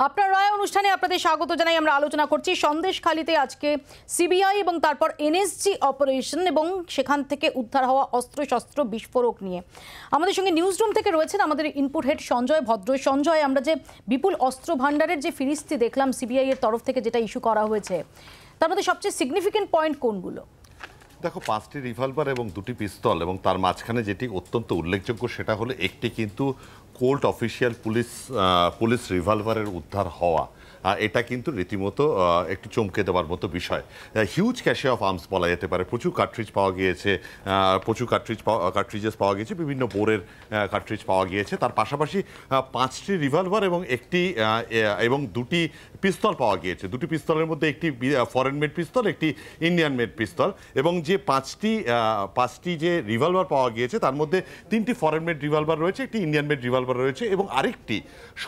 আপনার রায় অনুষ্ঠানে আপনাদের স্বাগত জানাই। আমরা আলোচনা করছি সন্দেশখালীতে আজকে সিবিআই এবং তারপর এনএসজি অপারেশন এবং সেখান থেকে উদ্ধার হওয়া অস্ত্রশস্ত্র বিস্ফোরক নিয়ে। আমাদের সঙ্গে নিউজ রুম থেকে রয়েছেন আমাদের ইনপুট হেড সঞ্জয় ভদ্র। সঞ্জয়, আমরা যে বিপুল অস্ত্র ভাণ্ডারের যে ফিরিস্তি দেখলাম সিবিআই এর তরফ থেকে যেটা ইস্যু করা হয়েছে, তার মধ্যে সবচেয়ে সিগনিফিকেন্ট পয়েন্ট কোনগুলো? দেখো, 5টি রিভলভার এবং 2টি পিস্তল, এবং তার মাঝখানে যেটি অত্যন্ত উল্লেখযোগ্য সেটা হলো একটি কিন্তু কোর্ট অফিসিয়াল পুলিশ রিভলভারের উদ্ধার হওয়া। এটা কিন্তু রীতিমতো একটু চমকে দেওয়ার মতো বিষয়। হিউজ ক্যাশে অফ আর্মস বলা যেতে পারে। প্রচুর কার্ট্রিজ পাওয়া গিয়েছে, কার্ট্রিজেস পাওয়া গিয়েছে, বিভিন্ন বোরের কার্ট্রিজ পাওয়া গিয়েছে। তার পাশাপাশি 5টি রিভলভার এবং 2টি পিস্তল পাওয়া গিয়েছে। 2টি পিস্তলের মধ্যে একটি ফরেন মেড পিস্তল, একটি ইন্ডিয়ান মেড পিস্তল, এবং যে 5টি যে রিভলভার পাওয়া গিয়েছে তার মধ্যে 3টি ফরেন মেড রিভলভার রয়েছে, একটি ইন্ডিয়ান মেড রিভলভার রয়েছে, এবং আরেকটি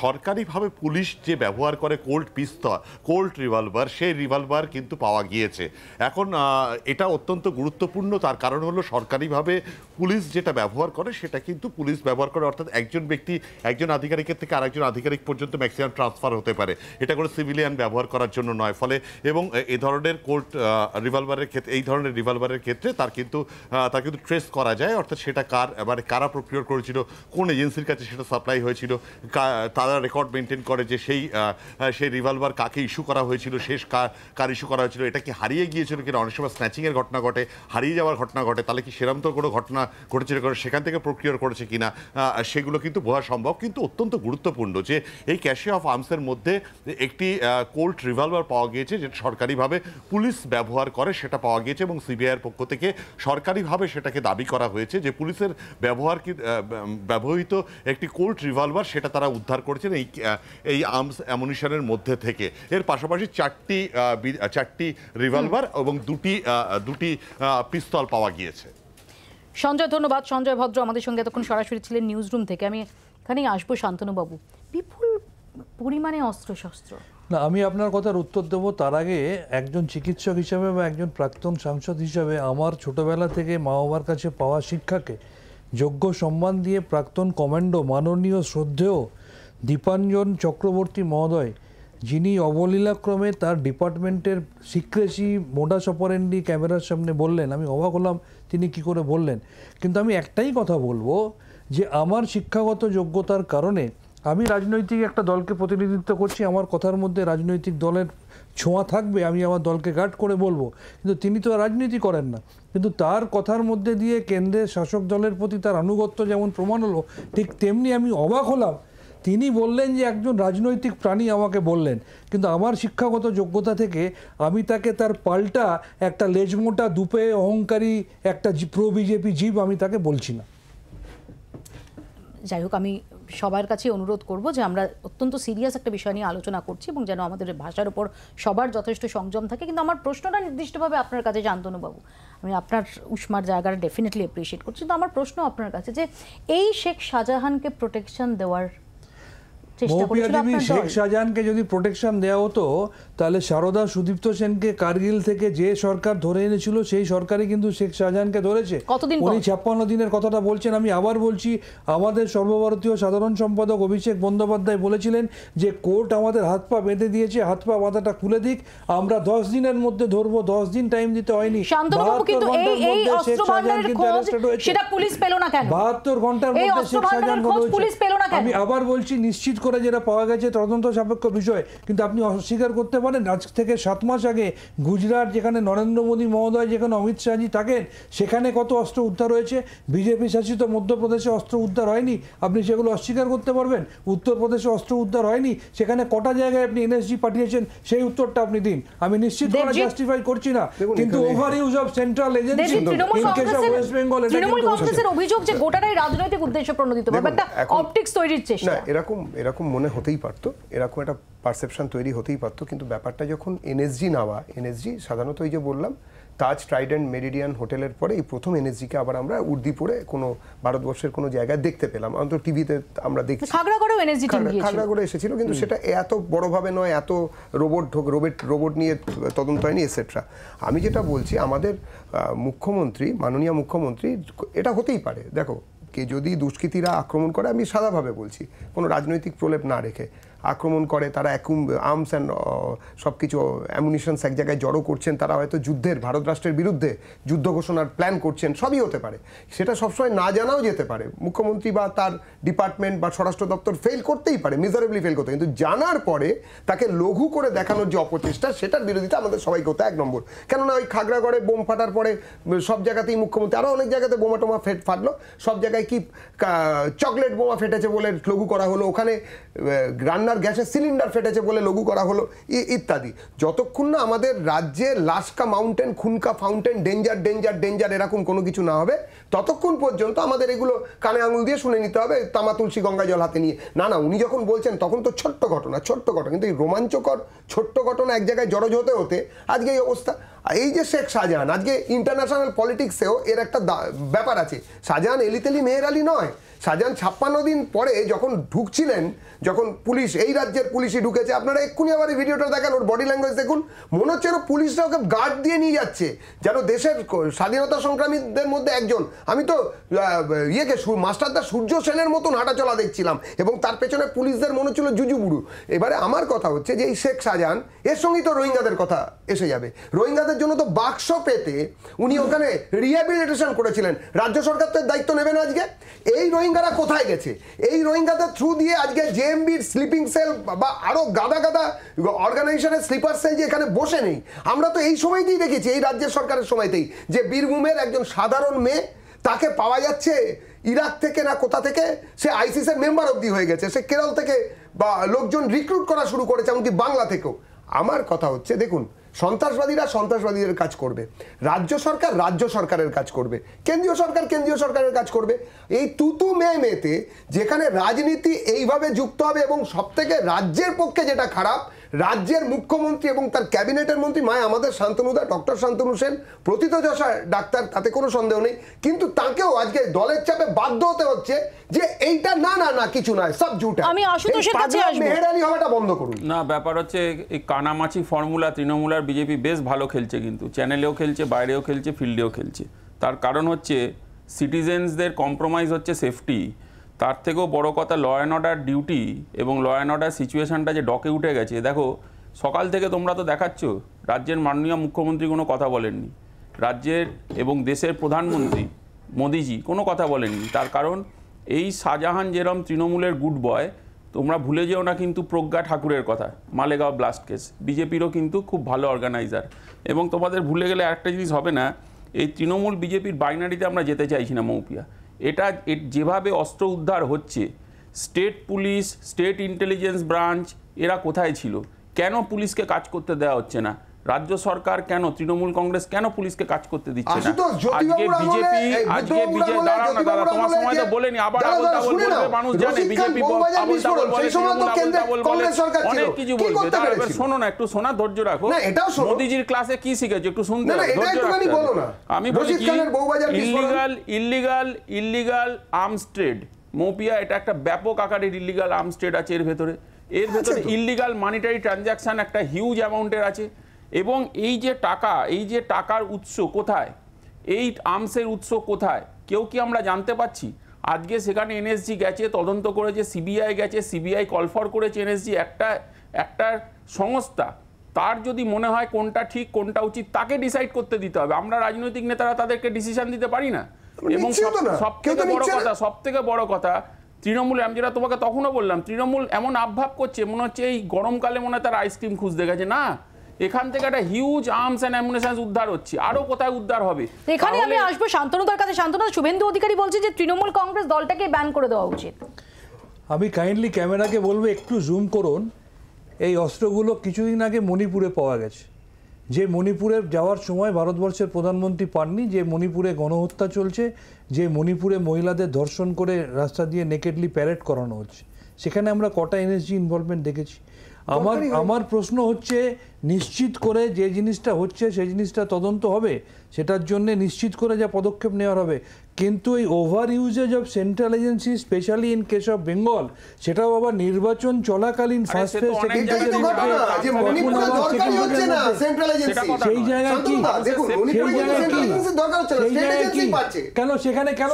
সরকারিভাবে পুলিশ যে ব্যবহার করে কোল্ট রিভলভার, সেই রিভলভার কিন্তু পাওয়া গিয়েছে। এখন এটা অত্যন্ত গুরুত্বপূর্ণ, তার কারণ হলো সরকারিভাবে পুলিশ যেটা ব্যবহার করে সেটা কিন্তু পুলিশ ব্যবহার করে, অর্থাৎ একজন ব্যক্তি একজন আধিকারিকের থেকে আরেকজন আধিকারিক পর্যন্ত ম্যাক্সিমাম ট্রান্সফার হতে পারে। এটা কোনো সিভিলিয়ান ব্যবহার করার জন্য নয়। ফলে এবং এই ধরনের রিভলভারের ক্ষেত্রে তার কিন্তু ট্রেস করা যায়, অর্থাৎ সেটা কারা প্রক্রিয়া করেছিল, কোন এজেন্সির কাছে সেটা সাপ্লাই হয়েছিল, তারা রেকর্ড মেনটেন করে যে সেই রিভলভার কাকে ইস্যু করা হয়েছিল, কার ইস্যু করা হয়েছিল, এটা কি হারিয়ে গিয়েছিল কিনা। অনেক সময় স্ন্যাচিংয়ের ঘটনা ঘটে, হারিয়ে যাওয়ার ঘটনা ঘটে, তাহলে কি সেরকম তো কোনো ঘটনা ঘটেছিল সেখান থেকে প্রক্রিয়া করেছে কিনা, সেগুলো কিন্তু বোঝা সম্ভব। কিন্তু অত্যন্ত গুরুত্বপূর্ণ যে এই ক্যাশে অফ আর্মসের মধ্যে একটি কোল্ট রিভলভার পাওয়া গিয়েছে, যেটা সরকারিভাবে পুলিশ ব্যবহার করে, সেটা পাওয়া গিয়েছে, এবং সিবিআইয়ের পক্ষ থেকে সরকারিভাবে সেটাকে দাবি করা হয়েছে যে পুলিশের ব্যবহৃত একটি কোল্ট রিভলভার সেটা তারা উদ্ধার করেছেন এই আর্মস অ্যামুনিশনের মধ্যে থেকে। এর পাশাপাশি 4টি রিভলভার এবং 2টি পিস্তল পাওয়া গিয়েছে। সঞ্জয়, ধন্যবাদ। সঞ্জয় ভদ্র আমাদের সঙ্গে এতক্ষণ সরাসরি ছিলেন নিউজ রুম থেকে। আমি এখানেই আসবো শান্তনুবাবু। বিপুল পরিমাণে অস্ত্রশস্ত্র। না, আমি আপনার কথার উত্তর দেব তার আগে একজন চিকিৎসক হিসাবে বা একজন প্রাক্তন সাংসদ হিসাবে আমার ছোটবেলা থেকে মা বাবার কাছে পাওয়া শিক্ষাকে যোগ্য সম্মান দিয়ে প্রাক্তন কমান্ডো মাননীয় শ্রদ্ধেয় দীপাঞ্জন চক্রবর্তী মহোদয়, যিনি অবলীলাক্রমে তার ডিপার্টমেন্টের সিক্রেসি মোডাস অপারেন্ডি ক্যামেরার সামনে বললেন, আমি অবাক হলাম তিনি কি করে বললেন। কিন্তু আমি একটাই কথা বলবো যে আমার শিক্ষাগত যোগ্যতার কারণে আমি রাজনৈতিক একটা দলকে প্রতিনিধিত্ব করছি, আমার কথার মধ্যে রাজনৈতিক দলের ছোঁয়া থাকবে, আমি আমার দলকে গার্ড করে বলবো। কিন্তু তিনি তো রাজনীতি করেন না, কিন্তু তার কথার মধ্যে দিয়ে কেন্দ্রের শাসক দলের প্রতি তার আনুগত্য যেমন প্রমাণ হলো, ঠিক তেমনি আমি অবাক হলাম তিনি বললেন যে একজন রাজনৈতিক প্রাণী আমাকে বললেন। কিন্তু আমার শিক্ষাগত যোগ্যতা থেকে আমি তাকে তার পাল্টা একটা লেজমোটা দুপে অহংকারী একটা প্রো বিজেপি জীব আমি তাকে বলছি না। যাই হোক, আমি সবার কাছে অনুরোধ করব যে আমরা অত্যন্ত সিরিয়াস একটা বিষয় নিয়ে আলোচনা করছি এবং যেন আমাদের ভাষার উপর সবার যথেষ্ট সংযম থাকে। কিন্তু আমার প্রশ্নটা নির্দিষ্টভাবে আপনার কাছে, শান্তনুবাবু, আমি আপনার উষ্মার জায়গাটা ডেফিনেটলি অ্যাপ্রিসিয়েট করছি, কিন্তু আমার প্রশ্ন আপনার কাছে যে এই শেখ শাহজাহানকে প্রোটেকশন দেওয়ার শেখ শাহজাহানকে যদি প্রোটেকশন দেওয়া হতো তাহলে সারদা সুদীপ্ত সেনকে কার্গিল থেকে যে সরকার ধরে এনেছিল সেই সরকারই কিন্তু শেখ শাহজাহানকে ধরেছে। উনি 56 দিনের কথাটা বলছেন। আমি আবার বলছি, আমাদের সর্বভারতীয় সাধারণ সম্পাদক অভিষেক বন্দ্যোপাধ্যায় বলেছিলেন যে কোর্ট আমাদের হাত পা বেঁধে দিয়েছে, হাত পা বাঁধাটা খুলে দিক, আমরা 10 দিনের মধ্যে ধরবো। 10 দিন টাইম দিতে হয়নি। 72 ঘন্টার মধ্যে শেখ শাহজাহান আমি আবার বলছি, নিশ্চিত করে যেটা পাওয়া গেছে তদন্ত সাপেক্ষ বিষয়, কিন্তু আপনি অস্বীকার করতে পারেন আজ থেকে 7 মাস আগে গুজরাট, যেখানে নরেন্দ্র মোদী মহোদয়, যেখানে অমিত শাহজি থাকেন, সেখানে কত অস্ত্র উদ্ধার হয়েছে। বিজেপি শাসিত মধ্যপ্রদেশে অস্ত্র উদ্ধার হয়নি, আপনি সেগুলো অস্বীকার করতে পারবেন। উত্তরপ্রদেশে অস্ত্র উদ্ধার হয়নি, সেখানে কটা জায়গায় আপনি এনএসজি পাঠিয়েছেন সেই উত্তরটা আপনি দিন। আমি নিশ্চিত করে জাস্টিফাই করছি না, কিন্তু over use of central agency in case of West Bengal, এটা তৃণমূল কংগ্রেসের অভিযোগ যে গোটাটাই রাজনৈতিক উদ্দেশ্য প্রণোদিত, একটা অপটিক্স তৈরির চেষ্টা। এরকম মনে হতেই পারতো, এরকম একটা পারসেপশন তৈরি হতেই পারতো, কিন্তু ব্যাপারটা যখন এনএসজি নেওয়া, এনএসজি সাধারণত এই যে বললাম তাজ ট্রাইডেন্ট মেরিডিয়ান হোটেলের পরে এই প্রথম এনএসজিকে আবার আমরা উর্দিপুরে কোনো ভারতবর্ষের কোনো জায়গায় দেখতে পেলাম। অন্তত টিভিতে আমরা দেখছি খাগড়াগড়ে এসেছিল, কিন্তু সেটা এত বড়ভাবে নয়, এত রোবট নিয়ে তদন্ত হয়নি এটসেট্রা। আমি যেটা বলছি, আমাদের মুখ্যমন্ত্রী, মাননীয় মুখ্যমন্ত্রী, এটা হতেই পারে, দেখো কে যদি দুষ্কৃতীরা আক্রমণ করে, আমি সাদাভাবে বলছি কোনো রাজনৈতিক প্রলেপ না রেখে, আক্রমণ করে, তারা আর্মস অ্যান্ড সব কিছু অ্যামুনিশনস এক জায়গায় জড়ো করছেন, তারা হয়তো যুদ্ধের, ভারত রাষ্ট্রের বিরুদ্ধে যুদ্ধ ঘোষণার প্ল্যান করছেন, সবই হতে পারে। সেটা সবসময় না জানাও যেতে পারে, মুখ্যমন্ত্রী বা তার ডিপার্টমেন্ট বা স্বরাষ্ট্র দপ্তর ফেল করতেই পারে, মিজারেবলি ফেল করতে, কিন্তু জানার পরে তাকে লঘু করে দেখানোর যে অপচেষ্টা, সেটার বিরোধিতা আমাদের সবাইকে হতে 1 নম্বর। কেননা ওই খাগড়াগড়ে বোম ফাটার পরে সব জায়গাতেই মুখ্যমন্ত্রী, আরও অনেক জায়গাতে বোমা টোমা ফাটলো, সব জায়গায় কি চকলেট বোমা ফেটেছে বলে লঘু করা হলো, ওখানে রান্নার গ্যাসের সিলিন্ডার ফেটেছে বলে লঘু করা হলো, ইত্যাদি। যতক্ষণ না আমাদের রাজ্যে লাশকা মাউন্টেন, খুনকা ফাউন্টেন, ডেঞ্জার ডেঞ্জার ডেঞ্জার এরকম কোনো কিছু না হবে, ততক্ষণ পর্যন্ত আমাদের এগুলো কানে আঙুল দিয়ে শুনে নিতে হবে, তামা তুলসী গঙ্গা জল হাতে নিয়ে। না না, উনি যখন বলছেন তখন তো ছোট্ট ঘটনা, কিন্তু এই রোমাঞ্চকর ছোট্ট ঘটনা এক জায়গায় জড়ো হতে হতে আজকে এই অবস্থা। এই যে শেখ শাহজাহান, আজকে ইন্টারন্যাশনাল পলিটিক্সেও এর একটা ব্যাপার আছে। শাহজাহান এলিতেলি মেহের আলী নয়। শাহজাহান 56 দিন পরে যখন ঢুকছিলেন, যখন পুলিশ, এই রাজ্যের পুলিশই ঢুকেছে, আপনারা এক্ষুনি আবার এই ভিডিওটা দেখেন, ওর বডি ল্যাঙ্গুয়েজ দেখুন, মনে হচ্ছে ওরা পুলিশরা ওকে গার্ড দিয়ে নিয়ে যাচ্ছে, যেন দেশের স্বাধীনতা সংগ্রামীদের মধ্যে একজন। আমি তো মাস্টারদা সূর্য সেনের মতন হাঁটাচলা দেখছিলাম, এবং তার পেছনে পুলিশদের মনে হচ্ছিল জুজুবুড়ু। এবারে আমার কথা হচ্ছে যে এই শেখ শাহজাহান, এর সঙ্গেই তো রোহিঙ্গাদের কথা এসে যাবে। রোহিঙ্গাদের জন্য তো বাক্স পেতে উনি ওখানে রিহ্যাবিলিটেশন করেছিলেন, রাজ্য সরকার তো দায়িত্ব নেবে না আজকে? এই রোহিঙ্গারা কোথায় গেছে? এই রোহিঙ্গাদের থ্রু দিয়ে আজকে জেএমবির স্লিপিং সেল বা আরো গাদা গাদা অর্গানাইজেশনের স্লিপার সেল যে এখানে বসে নেই, আমরা তো এই সময়তেই দেখেছি, এই রাজ্যের সরকারের সময়তেই, যে বীরভূমের একজন সাধারণ মেয়ে, তাকে পাওয়া যাচ্ছে ইরাক থেকে না কোথা থেকে, সে আইসিসের মেম্বার অবধি হয়ে গেছে, সে কেরল থেকে বা লোকজন রিক্রুট করা শুরু করেছে, এমনকি বাংলা থেকেও। আমার কথা হচ্ছে, দেখুন, সন্ত্রাসবাদীরা সন্ত্রাসবাদীদের কাজ করবে, রাজ্য সরকার রাজ্য সরকারের কাজ করবে, কেন্দ্রীয় সরকার কেন্দ্রীয় সরকারের কাজ করবে। এই তুতু মেয়েতে যেখানে রাজনীতি এইভাবে যুক্ত হবে, এবং সবথেকে রাজ্যের পক্ষে যেটা খারাপ, রাজ্যের মুখ্যমন্ত্রী এবং তার ক্যাবিনেটের মন্ত্রী, আমাদের শান্তনুদা, ডক্টর শান্তনু সেন প্রথিতযশা ডাক্তার, তাতে কোনো সন্দেহ নেই, কিন্তু তাকেও আজকে দলের চাপে বাধ্য হতে হচ্ছে যে এইটা না না না কিছু নয়, সব ঝুটা। আমি আশুতোষের কাছে আসব, মেহের আলী হওয়াটা বন্ধ করুন। না, ব্যাপার হচ্ছে এই কানামাছি ফর্মুলা তৃণমূল আর বিজেপি বেশ ভালো খেলছে, কিন্তু চ্যানেলেও খেলছে, বাইরেও খেলছে, ফিল্ডেও খেলছে। তার কারণ হচ্ছে সিটিজেন্সদের কম্প্রোমাইজ হচ্ছে সেফটি, তার থেকেও বড় কথা ল অ্যান্ড অর্ডার ডিউটি এবং ল অ্যান্ড অর্ডার সিচুয়েশনটা যে ডকে উঠে গেছে। দেখো, সকাল থেকে তোমরা তো দেখাচ্ছ রাজ্যের মাননীয় মুখ্যমন্ত্রী কোনো কথা বলেননি, রাজ্যের এবং দেশের প্রধানমন্ত্রী মোদিজি কোনো কথা বলেননি। তার কারণ এই শাহজাহান যেরম তৃণমূলের গুড বয়, তোমরা ভুলে যেও না কিন্তু প্রজ্ঞা ঠাকুরের কথা, মালেগাঁও ব্লাস্ট কেস, বিজেপিরও কিন্তু খুব ভালো অর্গানাইজার। এবং তোমাদের ভুলে গেলে একটা জিনিস হবে না, এই তৃণমূল বিজেপির বাইনারিতে আমরা যেতে চাইছি না মৌপিয়া। এটা যেভাবে অস্ত্র উদ্ধার হচ্ছে, state police, state intelligence branch এরা কোথায় ছিল? কেন পুলিশকে কাজ করতে দেওয়া হচ্ছে না? রাজ্য সরকার কেন, তৃণমূল কংগ্রেস কেন পুলিশকে কাজ করতে দিচ্ছে না? আজকে বিজেপি, দাঁড়াও না দাদা, তোমার সময় তো বলেনি, আবার আবল তাবল বলবে, মানুষ জানে বিজেপি আবল তাবল বলে, অনেক কিছু বলবে। এবার শোনো না, একটু শোনা, ধৈর্য রাখো। মোদিজির ক্লাসে কি শিখেছো একটু শুনতে, ধৈর্য রাখো। আমি বলি কি, ইল্লিগাল আর্মস ট্রেড, মৌপিয়া এটা একটা ব্যাপক আকারের ইল্লিগাল আর্মস ট্রেড আছে এর ভেতরে। ইল্লিগাল মানিটারি ট্রানজাকশন একটা হিউজ অ্যামাউন্টের আছে। এবং এই যে টাকার উৎস কোথায়, এই আর্মসের উৎস কোথায়, কেউ কি আমরা জানতে পাচ্ছি? আজকে সেখানে এনএসজি গেছে, তদন্ত করেছে, সিবিআই গেছে, সিবিআই কলফর করেছে এনএসজি, একটা সংস্থা, তার যদি মনে হয় কোনটা ঠিক কোনটা উচিত তাকে ডিসাইড করতে দিতে হবে। আমরা রাজনৈতিক নেতারা তাদেরকে ডিসিশন দিতে পারি না। এবং সব থেকে বড় কথা তৃণমূল, আমি যেটা তোমাকে তখনও বললাম, তৃণমূল এমন আবভাব করছে মনে হচ্ছে এই গরমকালে মনে হয় তার আইসক্রিম খুঁজতে গেছে। না, এখান থেকে একটা হিউজ আর্মস এন্ড অ্যামুনিশন উদ্ধার হচ্ছে, আরো কোথায় উদ্ধার হবে? এখানে আমি আসবো শান্তনুদার কাছে। শান্তনু, শুভেন্দু অধিকারী বলছে যে তৃণমূল কংগ্রেস দলটাকে ব্যান করে দেওয়া উচিত। আমি কাইন্ডলি ক্যামেরাকে বলবো একটু জুম করুন। এই অস্ত্রগুলো কিছুদিন আগে মণিপুরে পাওয়া গেছে, যে মণিপুরে যাওয়ার সময় ভারতবর্ষের প্রধানমন্ত্রী পাননি, যে মণিপুরে গণহত্যা চলছে, যে মণিপুরে মহিলাদের ধর্ষণ করে রাস্তা দিয়ে নেকেডলি প্যারেড করানো হচ্ছে, সেখানে আমরা কটা এনএসজি ইনভলভমেন্ট দেখেছি। আমার প্রশ্ন হচ্ছে, নিশ্চিত করে যে জিনিসটা হচ্ছে সেই জিনিসটা তদন্ত হবে, সেটার জন্য নিশ্চিত করে যা পদক্ষেপ নেওয়ার হবে। কিন্তু এই over uses of central agency, specially in case of Bengal, সেটাও আবার নির্বাচন চলাকালীন ফার্স্ট ফেজ, সেকেন্ড ফেজের সেই জায়গায় কি কেন সেখানে কেন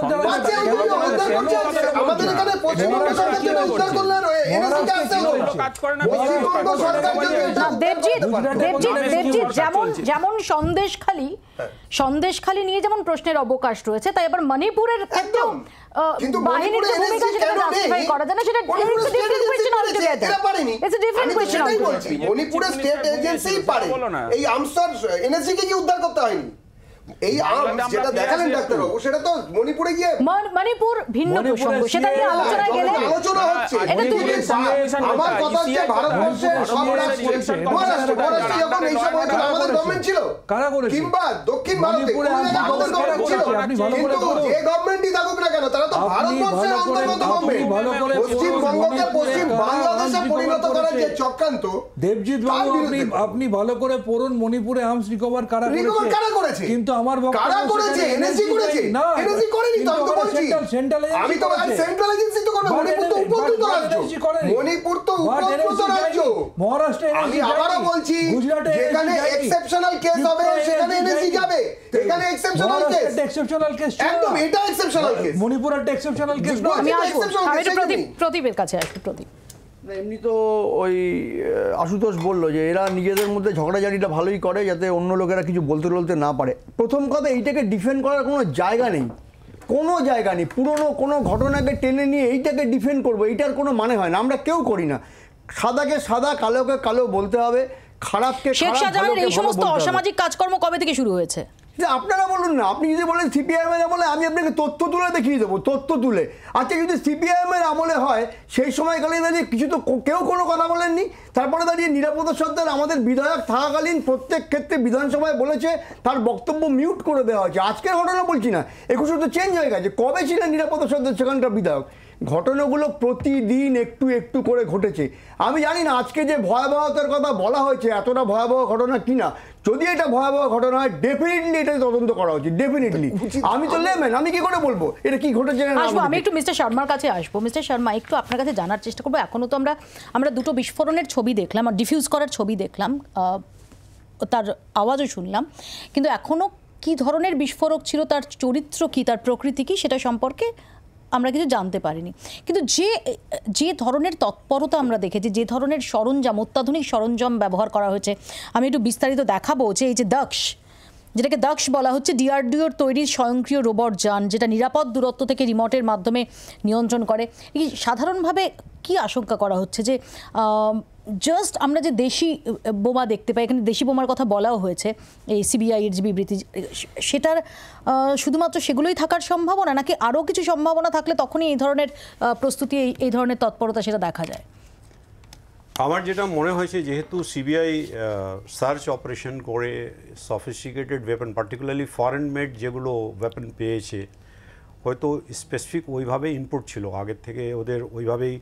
কাজ করে না পশ্চিমবঙ্গ সরকার না, দেবজিৎ যেমন সন্দেশখালী নিয়ে যেমন প্রশ্নের অবকাশ রয়েছে, তাই আবার মণিপুরের ক্ষেত্রেও কিন্তু বাহিনীর যে ভূমিকা সেটা জাস্টিফাই করা যায় না, সেটা মণিপুরের স্টেট এজেন্সি পারে, এই আর্মসর এনএসজি কে কি উদ্ধার করতে হয়নি? এই আর্মস যেটা দেখালেন ডাক্তারবাবু, সেটা তো মণিপুরে গিয়ে মণিপুর ভিন্ন প্রসঙ্গ, সেটা নিয়ে আলোচনায় গেলে আলোচনা হচ্ছে। আমার কথা হচ্ছে ভারতবর্ষের সব রাষ্ট্র, মহারাষ্ট্র যখন এইসব হয়েছিল আমাদের গভর্নমেন্ট ছিল, কিংবা দক্ষিণ ভারতে আমাদের গভর্নমেন্ট ছিল, কিন্তু যে গভর্নমেন্টই থাকুক না কেন তারা তো ভারতবর্ষের অন্তর্গত গভর্নমেন্ট। পশ্চিমবঙ্গকে পশ্চিম বাংলাদেশে পরিণত করার যে চক্রান্ত, দেবজিৎ বাবু আপনি ভালো করে পড়ুন মণিপুরে আর্মস রিকভার কারা করেছে, কিন্তু আমার কারা করেছে? এনএসজি করেছে? না, এনএসজি করেনি তো, আমি তো বলছি আমি তো সেন্ট্রাল এজেন্সি তো করে, মণিপুর তো উপযুক্ত রাজ্য, মণিপুর তো উপযুক্ত রাজ্য, মহারাষ্ট্র। আমি আবারও বলছি যেখানে এক্সেপশনাল কেস হবে সেখানে এনএসজি যাবে, এখানে এক্সেপশনাল কেস একদম, এটা এক্সেপশনাল কেস, মণিপুর একটা এক্সেপশনাল কেস। আমি প্রদীপের কাছে আসবো। প্রদীপ, এমনি তো ওই আশুতোষ বললো যে এরা নিজেদের মধ্যে ঝগড়াঝাটিটা ভালোই করে যাতে অন্য লোকেরা কিছু বলতে না পারে। প্রথম কথা, এইটাকে ডিফেন্ড করার কোনো জায়গা নেই, পুরনো কোনো ঘটনাকে টেনে নিয়ে এইটাকে ডিফেন্ড করবো, এইটার কোনো মানে হয় না, আমরা কেউ করি না। সাদাকে সাদা, কালোকে কালো বলতে হবে, খারাপকে শেখ খারাপ, শাহজাহানের এই ভালোকে ভালো সমস্ত বলতে হবে। অসামাজিক কাজকর্ম কবে থেকে শুরু হয়েছে? যে আপনারা বলুন না, আপনি যদি বলেন সিপিআইএম এর আমলে, আমি আপনাকে তথ্য তুলে দেখিয়ে দেবো, তথ্য তুলে। আচ্ছা, যদি সিপিআইএম এর আমলে হয়, সেই সময়কালে দাঁড়িয়ে কিছু তো কেউ কোনো কথা বলেননি। তারপরে দাঁড়িয়ে নিরাপদ সর্দার আমাদের বিধায়ক থাকাকালীন প্রত্যেক ক্ষেত্রে বিধানসভায় বলেছে, তার বক্তব্য মিউট করে দেওয়া হয়েছে। আজকের ঘটনা বলছি না, 21 তো চেঞ্জ হয়ে গেছে। কবে ছিলেন নিরাপদ সর্দার সেখানকার বিধায়ক? ঘটনাগুলো প্রতিদিন একটু একটু করে ঘটেছে। আমি জানি না আজকে যে ভয়াবহতার কথা বলা হয়েছে এতটা ভয়াবহ ঘটনা কিনা। যদি এটা ভয়াবহ ঘটনা হয়, ডেফিনেটলি এটা তদন্ত করা উচিত, ডেফিনেটলি। আমি তো লেমেন, আমি কি করে বলবো এটা কি ঘটেছে? আমি একটু মিস্টার শর্মার কাছে আসবো। মিস্টার শর্মা, একটু আপনার কাছে জানার চেষ্টা করবো, এখনো তো আমরা দুটো বিস্ফোরণের ছবি দেখলাম আর ডিফিউজ করার ছবি দেখলাম, তার আওয়াজও শুনলাম, কিন্তু এখনো কি ধরনের বিস্ফোরক ছিল, তার চরিত্র কি, তার প্রকৃতি কি, সেটা সম্পর্কে আমরা কিছু জানতে পারিনি। কিন্তু যে ধরনের তৎপরতা আমরা দেখেছি, যে ধরনের সরঞ্জাম, অত্যাধুনিক সরঞ্জাম ব্যবহার করা হয়েছে, আমি একটু বিস্তারিত দেখাবো। যে এই যে দক্ষ, যেটাকে দক্ষ বলা হচ্ছে, ডিআরডিওর তৈরি স্বয়ংক্রিয় রোবট যান, যেটা নিরাপদ দূরত্ব থেকে রিমোটের মাধ্যমে নিয়ন্ত্রণ করে। এই সাধারণভাবে কি আশঙ্কা করা হচ্ছে যে জাস্ট আমরা যে দেশি বোমা দেখতে পাই, এখানে দেশি বোমার কথা বলাও হয়েছে এই সিবিআইয়ের যে বিবৃতি, সেটার শুধুমাত্র সেগুলোই থাকার সম্ভাবনা, নাকি আরও কিছু সম্ভাবনা থাকলে তখনই এই ধরনের প্রস্তুতি, এই ধরনের তৎপরতা সেটা দেখা যায়? আমার যেটা মনে হয়েছে, যেহেতু সিবিআই সার্চ অপারেশন করে sophisticated weapon, particularly foreign made যেগুলো ওয়েপন পেয়েছে, হয়তো স্পেসিফিক ওইভাবে ইনপুট ছিল আগের থেকে, ওদের ওইভাবেই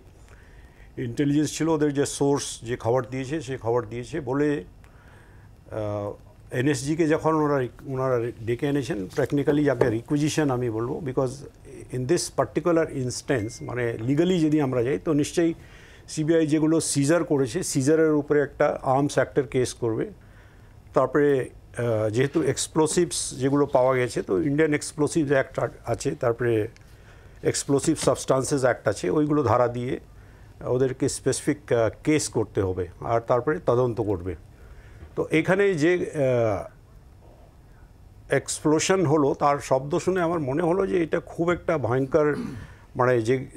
ইন্টেলিজেন্স ছিল, ওদের যে সোর্স যে খবর দিয়েছে সে খবর দিয়েছে বলে এনএসজিকে যখন ওনারা ডেকে এনেছেন, টেকনিক্যালি যাকে রিকুইজিশন আমি বলবো, because in this particular instance মানে লিগালি যদি আমরা যাই, তো নিশ্চয়ই সিবিআই যেগুলো সিজার করেছে, সিজারের উপরে একটা আর্মস অ্যাক্টের কেস করবে। তারপরে যেহেতু এক্সপ্লোসিভস যেগুলো পাওয়া গেছে, তো ইন্ডিয়ান এক্সপ্লোসিভ অ্যাক্ট আছে, তারপরে এক্সপ্লোসিভ সাবস্টান্সেস অ্যাক্ট আছে, ওইগুলো ধারা দিয়ে ওদেরকে স্পেসিফিক কেস করতে হবে আর তারপরে তদন্ত করবে। তো এখানে যে এক্সপ্লোশন হলো, তার শব্দ শুনে আমার মনে হলো যে এটা খুব একটা ভয়ঙ্কর, মানে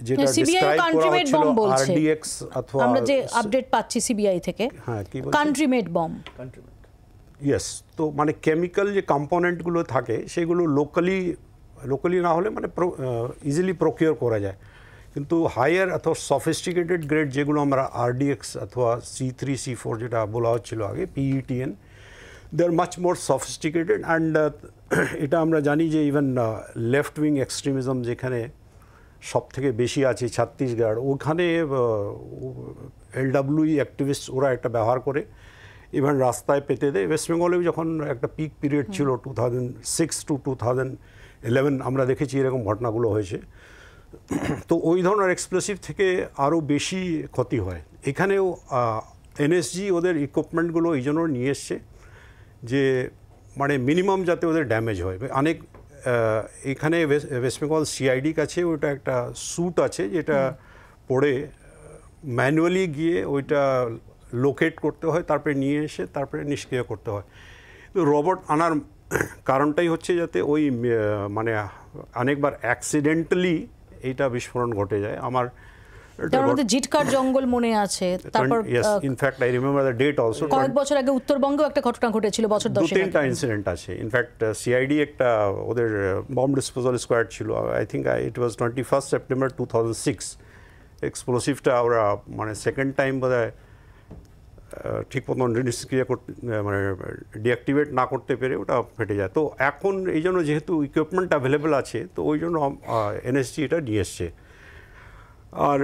যেটা ডিসক্রাইব করা হচ্ছিল আরডিএক্স অথবা, আমরা যে আপডেট পাচ্ছি সিবিআই থেকে, হ্যাঁ, কি বলছে, কান্ট্রি মেড বম। ইয়েস, তো মানে কেমিক্যাল যে কম্পোনেন্টগুলো থাকে সেগুলো লোকালি না হলে মানে ইজিলি প্রকিওর করা যায়, কিন্তু হায়ার অথবা সফিস্টিকেটেড গ্রেড যেগুলো আমরা আরডিএক্স অথবা C3 C4 যেটা বলা হচ্ছিল আগে, PETN, they are much more sophisticated. And এটা আমরা জানি যে ইভেন লেফট উইং এক্সট্রিমিজম যেখানে সব থেকে বেশি আছে, ছত্তিশগড়, ওখানে LWE অ্যাক্টিভিস্ট ওরা একটা ব্যবহার করে, ইভেন রাস্তায় পেতে দেয়। ওয়েস্ট বেঙ্গলেও যখন একটা পিক পিরিয়ড ছিল 2006 to 2011, আমরা দেখেছি এরকম ঘটনাগুলো হয়েছে। তো ওই ধরনের এক্সপ্লোসিভ থেকে আরও বেশি ক্ষতি হয়। এখানেও এনএসজি ওদের ইকুইপমেন্টগুলো এই জন্য নিয়ে এসছে যে মানে মিনিমাম যাতে ওদের ড্যামেজ হয়। অনেক এখানে ওয়েস্ট বেঙ্গল CID কাছে ওটা একটা স্যুট আছে যেটা পড়ে ম্যানুয়ালি গিয়ে ওইটা লোকেট করতে হয়, তারপরে নিয়ে এসে তারপরে নিষ্ক্রিয় করতে হয়। তো রোবট আনার কারণটাই হচ্ছে যাতে ওই মানে অনেকবার অ্যাক্সিডেন্টালি এইটা বিস্ফোরণ ঘটে যায়। আমার তার মধ্যে জিটকার জঙ্গল মনে আছে, তারপর in fact I remember the date also. কয়েক বছর আগে উত্তরবঙ্গেও একটা ঘটনা ঘটেছিল বছর 10 আগে। 2-3টা ইনসিডেন্ট আছে। ইনফ্যাক্ট সিআইডি একটা ওদের বম্ব ডিসপোজাল স্কোয়াড ছিল, I think it was 21 September 2006। এক্সপ্লোসিভটা ওরা মানে সেকেন্ড টাইম বোধহয় ঠিক মতন নিষ্ক্রিয় করতে মানে ডিঅ্যাক্টিভেট না করতে পেরে ওটা ফেটে যায়। তো এখন এই জন্য যেহেতু ইকুইপমেন্ট অ্যাভেলেবেল আছে, তো ওই জন্য এনএসজি এটা নিয়ে এসছে। আর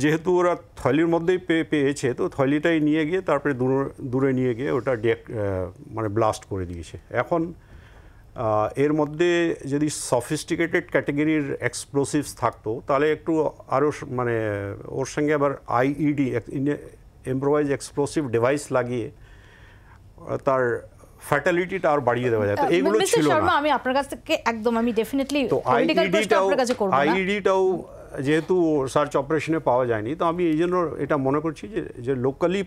যেহেতু ওরা থলির মধ্যেই পেয়েছে, তো থলিটাই নিয়ে গিয়ে তারপরে দূরে নিয়ে গিয়ে ওটা মানে ব্লাস্ট করে দিয়েছে। এখন এর মধ্যে যদি সফিস্টিকেটেড ক্যাটাগরির এক্সপ্লোসিভস থাকতো তাহলে একটু আরও মানে ওর সঙ্গে আবার আইইডি ইম্প্রোভাইজ এক্সপ্লোসিভ ডিভাইস লাগিয়ে তার ফ্যাটালিটিটা আর বাড়িয়ে দেওয়া যায়। তো এইগুলো ছিল না। আমি আপনার কাছ থেকে একদম আমি ডেফিনেটলি পলিটিক্যাল প্রশ্ন আপনার কাছে করব না। আইইডিটাও যেহেতু সার্চ অপারেশনে পাওয়া যায়নি, তো আমি এই জন্য এটা মনে করছি যে লোকালি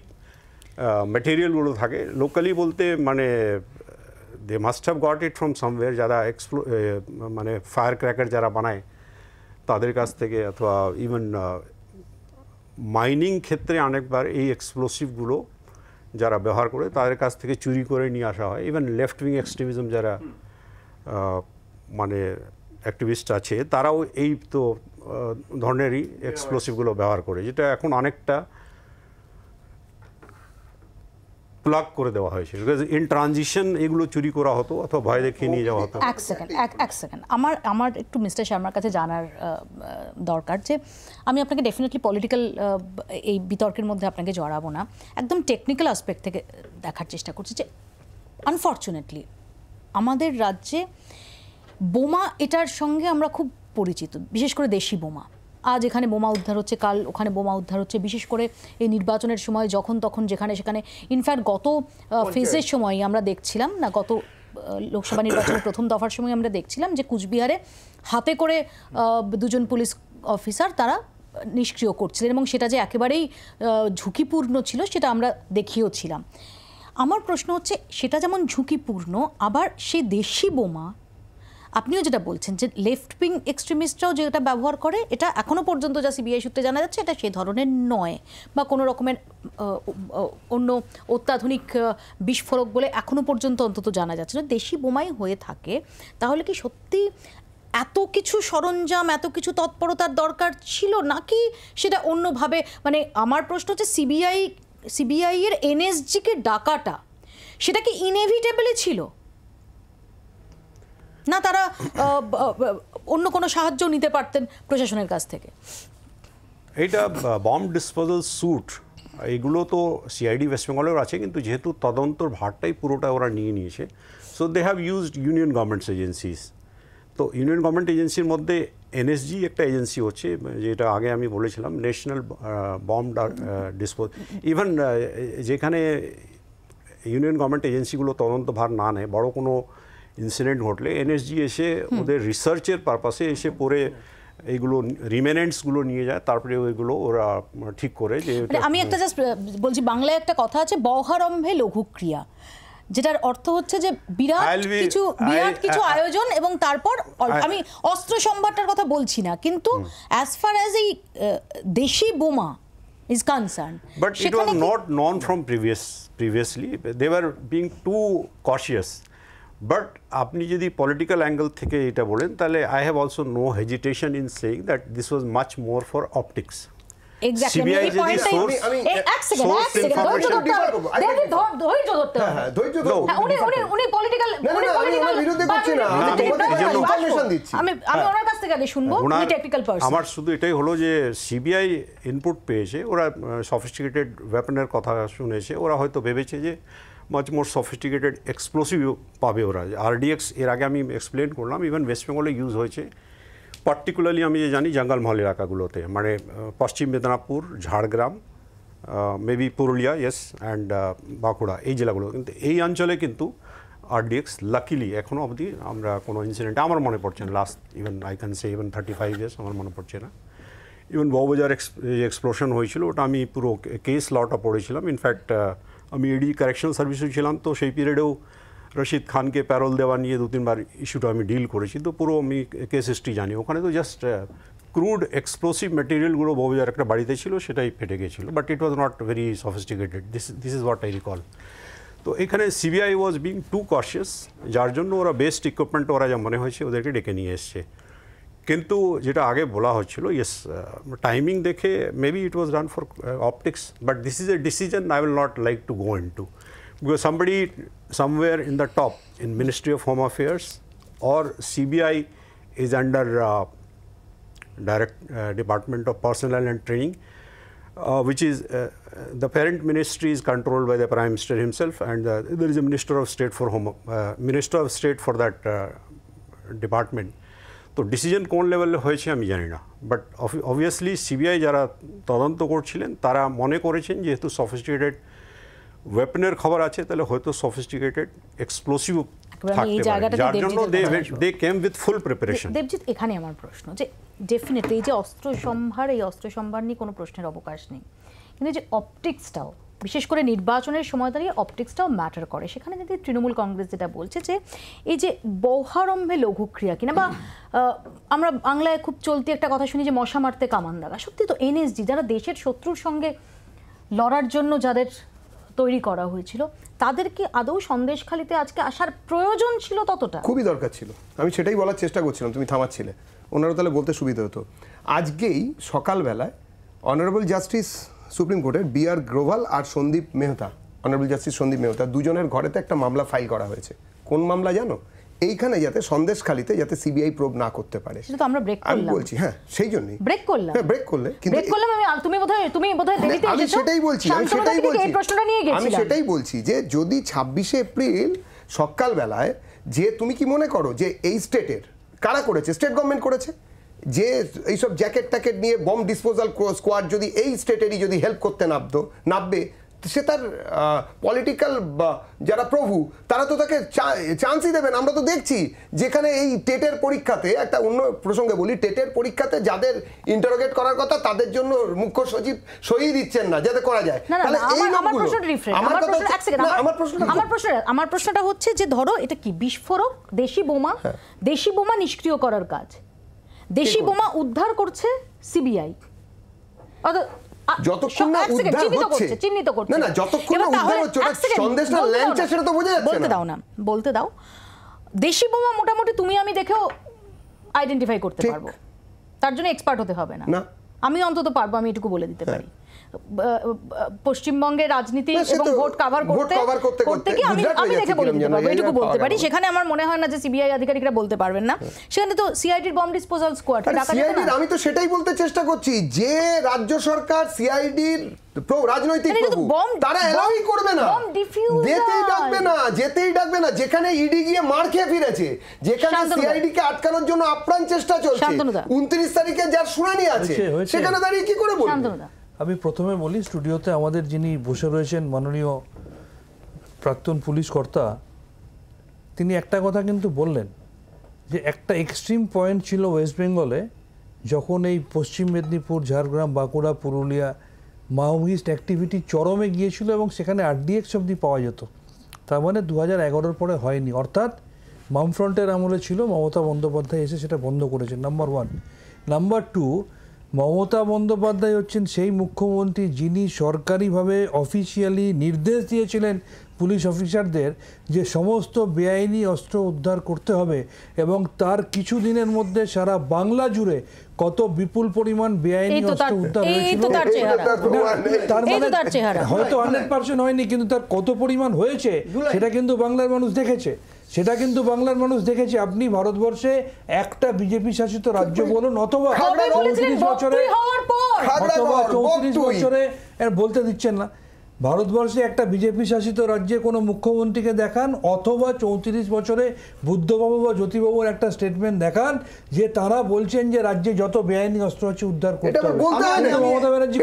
ম্যাটেরিয়ালগুলো থাকে, লোকালি বলতে মানে they must have got it from somewhere, যারা মানে ফায়ার ক্র্যাকার যারা বানায় তাদের কাছ থেকে, অথবা ইভেন মাইনিং ক্ষেত্রে অনেকবার এই এক্সপ্লোসিভগুলো যারা ব্যবহার করে তাদের কাছ থেকে চুরি করে নিয়ে আসা হয়। ইভেন লেফট উইং এক্সট্রিমিজম যারা মানে অ্যাক্টিভিস্ট আছে তারাও এই তো ধরনেরই এক্সপ্লোসিভগুলো ব্যবহার করে, যেটা এখন অনেকটা প্লাগ করে দেওয়া হয়েছে। বিকজ ইন ট্রানজিশন এগুলো চুরি করা হতো অথবা ভয় দেখিয়ে নিয়ে যাওয়া হতো। এক সেকেন্ড আমার একটু মিস্টার শর্মার কাছে জানার দরকার যে আমি আপনাকে ডেফিনেটলি পলিটিক্যাল এই বিতর্কের মধ্যে আপনাকে জড়াবো না, একদম টেকনিক্যাল আসপেক্ট থেকে দেখার চেষ্টা করছি যে আনফর্চুনেটলি আমাদের রাজ্যে বোমা এটার সঙ্গে আমরা খুব পরিচিত, বিশেষ করে দেশি বোমা। আজ এখানে বোমা উদ্ধার হচ্ছে, কাল ওখানে বোমা উদ্ধার হচ্ছে, বিশেষ করে এই নির্বাচনের সময় যখন তখন যেখানে সেখানে। ইনফ্যাক্ট গত ফেজের সময় আমরা দেখছিলাম না, গত লোকসভা নির্বাচনের প্রথম দফার সময় আমরা দেখছিলাম যে কুচবিহারে হাতে করে দুজন পুলিশ অফিসার তারা নিষ্ক্রিয় করছিলেন, এবং সেটা যে একেবারেই ঝুঁকিপূর্ণ ছিল সেটা আমরা দেখিয়েওছিলাম। আমার প্রশ্ন হচ্ছে সেটা যেমন ঝুঁকিপূর্ণ, আবার সে দেশি বোমা আপনিও যেটা বলছেন যে লেফট উইং এক্সট্রিমিস্টরাও যেটা ব্যবহার করে, এটা এখনও পর্যন্ত যা সিবিআই সূত্রে জানা যাচ্ছে এটা সেই ধরনের নয়, বা কোনো রকমের অন্য অত্যাধুনিক বিস্ফোরক বলে এখনও পর্যন্ত অন্তত জানা যাচ্ছে না। দেশি বোমাই হয়ে থাকে, তাহলে কি সত্যি এত কিছু সরঞ্জাম, এত কিছু তৎপরতার দরকার ছিল, নাকি সেটা অন্যভাবে? মানে আমার প্রশ্ন হচ্ছে সিবিআই এর এনএসজিকে ডাকাটা সেটা কি ইনএভিটেবলি ছিল, না তারা অন্য কোনো সাহায্য নিতে পারতেন প্রশাসনের কাছ থেকে? এইটা বম্ব ডিসপোজাল স্যুট এগুলো তো সিআইডি ওয়েস্ট বেঙ্গলেও আছে, কিন্তু যেহেতু তদন্তর ভারটাই পুরোটা ওরা নিয়ে নিয়েছে, so they have used union governments agencies. তো ইউনিয়ন গভর্নমেন্ট এজেন্সির মধ্যে এনএসজি একটা এজেন্সি হচ্ছে, যেটা আগে আমি বলেছিলাম ন্যাশনাল বম্ব ডিসপোজ। ইভেন যেখানে ইউনিয়ন গভর্নমেন্ট এজেন্সিগুলো তদন্ত ভার না নেয়, বড় কোনো ইনসিডেন্ট ঘটলে এনএসজি এসে ওদের রিসার্চের পারপাসে এসে পরে এইগুলো রিমেনেন্টসগুলো নিয়ে যায়, তারপরে ওইগুলো ওরা ঠিক করে। যে আমি একটা জাস্ট বলছি, বাংলায় একটা কথা আছে বহারম্ভে লঘুক্রিয়া, যেটার অর্থ হচ্ছে যে বিরাট কিছু আয়োজন এবং তারপর আমি অস্ত্র সম্ভারটার কথা বলছি না, কিন্তু অ্যাজ ফার অ্যাজ এই দেশি বোমা is concerned. But it was not known from previously. They were being too cautious. But আপনি যদি পলিটিক্যাল অ্যাঙ্গেল থেকে এটা বলেন, তাহলে I have also no hesitation in saying that this was much more for optics. CBI যদি source উনি political আমি ওনার কাছ থেকে শুনবো, উনি টেকনিক্যাল পারসন। আমার শুধু এটাই হলো যে সিবিআই ইনপুট পেয়েছে, ওরা সফিস্টিকেটেড ওয়েপনের কথা শুনেছে, ওরা হয়তো ভেবেছে যে মাচ মোর সফিস্টিকেটেড এক্সপ্লোসিভ পাবে ওরা। আরডিএক্স এর আগে আমি এক্সপ্লেন করলাম, ইভেন ওয়েস্ট বেঙ্গলে ইউজ হয়েছে, পার্টিকুলারলি আমি যে জানি জঙ্গলমহল এলাকাগুলোতে, মানে পশ্চিম Medinipur, Jhargram, maybe Purulia, yes, and Bankura, এই জেলাগুলো। কিন্তু এই অঞ্চলে কিন্তু আরডিএক্স লাকিলি এখনও অবধি আমরা কোনো ইনসিডেন্ট আমার মনে পড়ছে না, last even I can say even 35 years আমার মনে পড়ছে না, ইভেন বউবাজার এক্সপ্লোশন হয়েছিল ওটা আমি পুরো কেস লটা পড়েছিলাম। ইনফ্যাক্ট আমি এডি কারেকশনাল সার্ভিসে ছিলাম, তো সেই পিরিয়ডেও রশিদ খানকে প্যারোল দেওয়া নিয়ে 2-3 বার ইস্যুটা আমি ডিল করেছি, তো পুরো আমি কেস হিস্ট্রি জানি। ওখানে তো জাস্ট ক্রুড এক্সপ্লোসিভ মেটেরিয়ালগুলো বউবাজার একটা বাড়িতে ছিল, সেটাই ফেটে গেছিলো, but it was not very sophisticated. This is what I recall. তো এখানে CBI was being too cautious, যার জন্য ওরা বেস্ট ইকুইপমেন্ট ওরা যা মনে হয়েছে ওদেরকে ডেকে নিয়ে এসছে। কিন্তু যেটা আগে বলা হচ্ছিল, ইয়েস টাইমিং দেখে maybe it was run for optics, but this is a decision I will not like to go into, because somebody somewhere in the top in Ministry of Home Affairs or CBI is under Department of Personnel and Training, which is the parent ministry is controlled by the Prime Minister himself, and there is a Minister of State for Minister of State for that department. তো decision কোন লেভেলে হয়েছে আমি জানি না, but obviously CBI যারা তদন্ত করছিলেন তারা মনে করেছেন যেহেতু সফিস্টিকেটেড ওয়েপনের খবর আছে, তাহলে হয়তো সফিস্টিকেটেড এক্সপ্লোসিভ থাকতে পারে, যার জন্য they came with full preparation. Debjit, এখানে আমার প্রশ্ন যে ডেফিনেটলি এই যে অস্ত্র সম্ভার, এই অস্ত্র সম্ভার নিয়ে কোনো প্রশ্নের অবকাশ নেই, কিন্তু যে অপটিক্সটাও, বিশেষ করে নির্বাচনের সময় দাঁড়িয়ে অপটিক্সটাও ম্যাটার করে। সেখানে যদি তৃণমূল কংগ্রেস যেটা বলছে যে এই যে বৌহারম্ভে লঘুক্রিয়া কিনা, বা আমরা বাংলায় খুব চলতি একটা কথা শুনি যে মশা মারতে কামান দাগা, সত্যি তো এনএসজি যারা দেশের শত্রুর সঙ্গে লড়ার জন্য যাদের তৈরি করা হয়েছিল, তাদের কি আদৌ সন্দেশখালিতে আজকে আসার প্রয়োজন ছিল? ততটা খুবই দরকার ছিল। আমি সেটাই বলার চেষ্টা করছিলাম, তুমি থামাচ্ছিলে, ওনারা তাহলে বলতে সুবিধা হতো। আজকেই সকালবেলায় অনারেবল জাস্টিস সুপ্রিম কোর্টের বি.আর. গ্রোভাল আর সন্দীপ মেহতা, অনারেবল জাস্টিস সন্দীপ মেহতা, দুজনের ঘরেতে একটা মামলা ফাইল করা হয়েছে। কোন মামলা জানো? এইখানে যাতে সন্দেশখালিতে যাতে সিবিআই প্রোব না করতে পারে। সেটা তো আমরা ব্রেক করলাম, আমি বলছি। হ্যাঁ, সেই জন্যই ব্রেক করলাম। হ্যাঁ, ব্রেক করলে, কিন্তু ব্রেক করলাম আমি, তুমি বোধহয় দেরিতে এসেছো। আমি সেটাই বলছি এই প্রশ্নটা নিয়ে গেছিলাম। আমি সেটাই বলছি যে যদি 26শে এপ্রিল সকালবেলায়, যে তুমি কি মনে করো যে এই স্টেটের কারা করেছে? স্টেট গভর্নমেন্ট করেছে। যে এইসব জ্যাকেট ট্যাকেট নিয়ে বম ডিসপোজাল স্কোয়াড যদি এই স্টেটেরই যদি হেল্প করতে নামবে, সে তার পলিটিক্যাল যারা প্রভু তারা তো তাকে চান্সই দেবেন। আমরা তো দেখছি যেখানে এই টেটের পরীক্ষাতে, একটা অন্য প্রসঙ্গে বলি, টেটের পরীক্ষাতে যাদের ইন্টারোগেট করার কথা তাদের জন্য মুখ্য সচিব সই দিচ্ছেন না যাতে করা যায়। আমার প্রশ্নটা হচ্ছে যে ধরো এটা কি বিস্ফোরক, দেশি বোমা, দেশি বোমা নিষ্ক্রিয় করার কাজ, দেশি বোমা উদ্ধার করছে সিবিআই, যতক্ষণ না উদ্ধার হচ্ছে, চিহ্নিত করছে, না যতক্ষণ না উদ্ধার হচ্ছে, সন্দেশটা ল্যাংচা, সেটা তো বোঝা যাচ্ছে না। বলতে দাও। দেশি বোমা মোটামুটি তুমি আমি দেখেও আইডেন্টিফাই করতে পারবো, তার জন্য এক্সপার্ট হতে হবে না। আমি অন্তত পারবো, আমি এটুকু বলে দিতে পারি। পশ্চিমবঙ্গের রাজনীতি এবং ভোট কভার করতে কি আমি দেখে বলে দিতে পারবো, এটুকু বলতে পারি। সেখানে আমার মনে হয় না যে সিবিআই আধিকারিকরা বলতে পারবেন না। সেখানে তো সিআইডির বম ডিসপোজাল স্কোয়াড ডাকা যাবে না। আমি তো সেটাই বলতে চেষ্টা করছি যে রাজ্য সরকার সিআইডির রাজনৈতিক প্রভু, তারা এলাউই করবে না, যেতেই ডাকবে না। যেখানে ইডি গিয়ে মার খেয়ে ফিরেছে, যেখানে সিআইডি কে আটকানোর জন্য আপ্রাণ চেষ্টা চলছে, 29 তারিখে যার শুনানি আছে, সেখানে দাঁড়িয়ে কি করে বলবো? আমি প্রথমে বলি, স্টুডিওতে আমাদের যিনি বসে রয়েছেন মাননীয় প্রাক্তন পুলিশ কর্তা, তিনি একটা কথা কিন্তু বললেন যে একটা এক্সট্রিম পয়েন্ট ছিল ওয়েস্ট বেঙ্গলে, যখন এই পশ্চিম মেদিনীপুর, ঝাড়গ্রাম, বাঁকুড়া, পুরুলিয়া মাওয়িস্ট অ্যাক্টিভিটি চরমে গিয়েছিল এবং সেখানে RDX অবধি পাওয়া যেত। তার মানে 2011-র পরে হয়নি, অর্থাৎ বামফ্রন্টের আমলে ছিল, মমতা বন্দ্যোপাধ্যায় এসে সেটা বন্ধ করেছেন, নাম্বার 1। নাম্বার 2, মমতা বন্দ্যোপাধ্যায় হচ্ছেন সেই মুখ্যমন্ত্রী যিনি সরকারিভাবে অফিসিয়ালি নির্দেশ দিয়েছিলেন পুলিশ অফিসারদের যে সমস্ত বেআইনি অস্ত্র উদ্ধার করতে হবে, এবং তার কিছু দিনের মধ্যে সারা বাংলা জুড়ে কত বিপুল পরিমাণ বেআইনি অস্ত্র উদ্ধার হয়েছিল। তার মানে হয়তো 100% হয়নি, কিন্তু তার কত পরিমাণ হয়েছে সেটা কিন্তু বাংলার মানুষ দেখেছে। আপনি ভারতবর্ষে একটা বিজেপি শাসিত রাজ্য বলুন, অথবা 34 বছরে বলতে দিচ্ছেন না, ভারতবর্ষে একটা বিজেপি শাসিত রাজ্যে কোনো মুখ্যমন্ত্রীকে দেখান, অথবা 34 বছরে বুদ্ধবাবু বা জ্যোতিবাবুর একটা স্টেটমেন্ট দেখান যে তারা বলছেন যে রাজ্যে যত বেআইনি অস্ত্র আছে উদ্ধার করতে হবে। মমতা ব্যানার্জি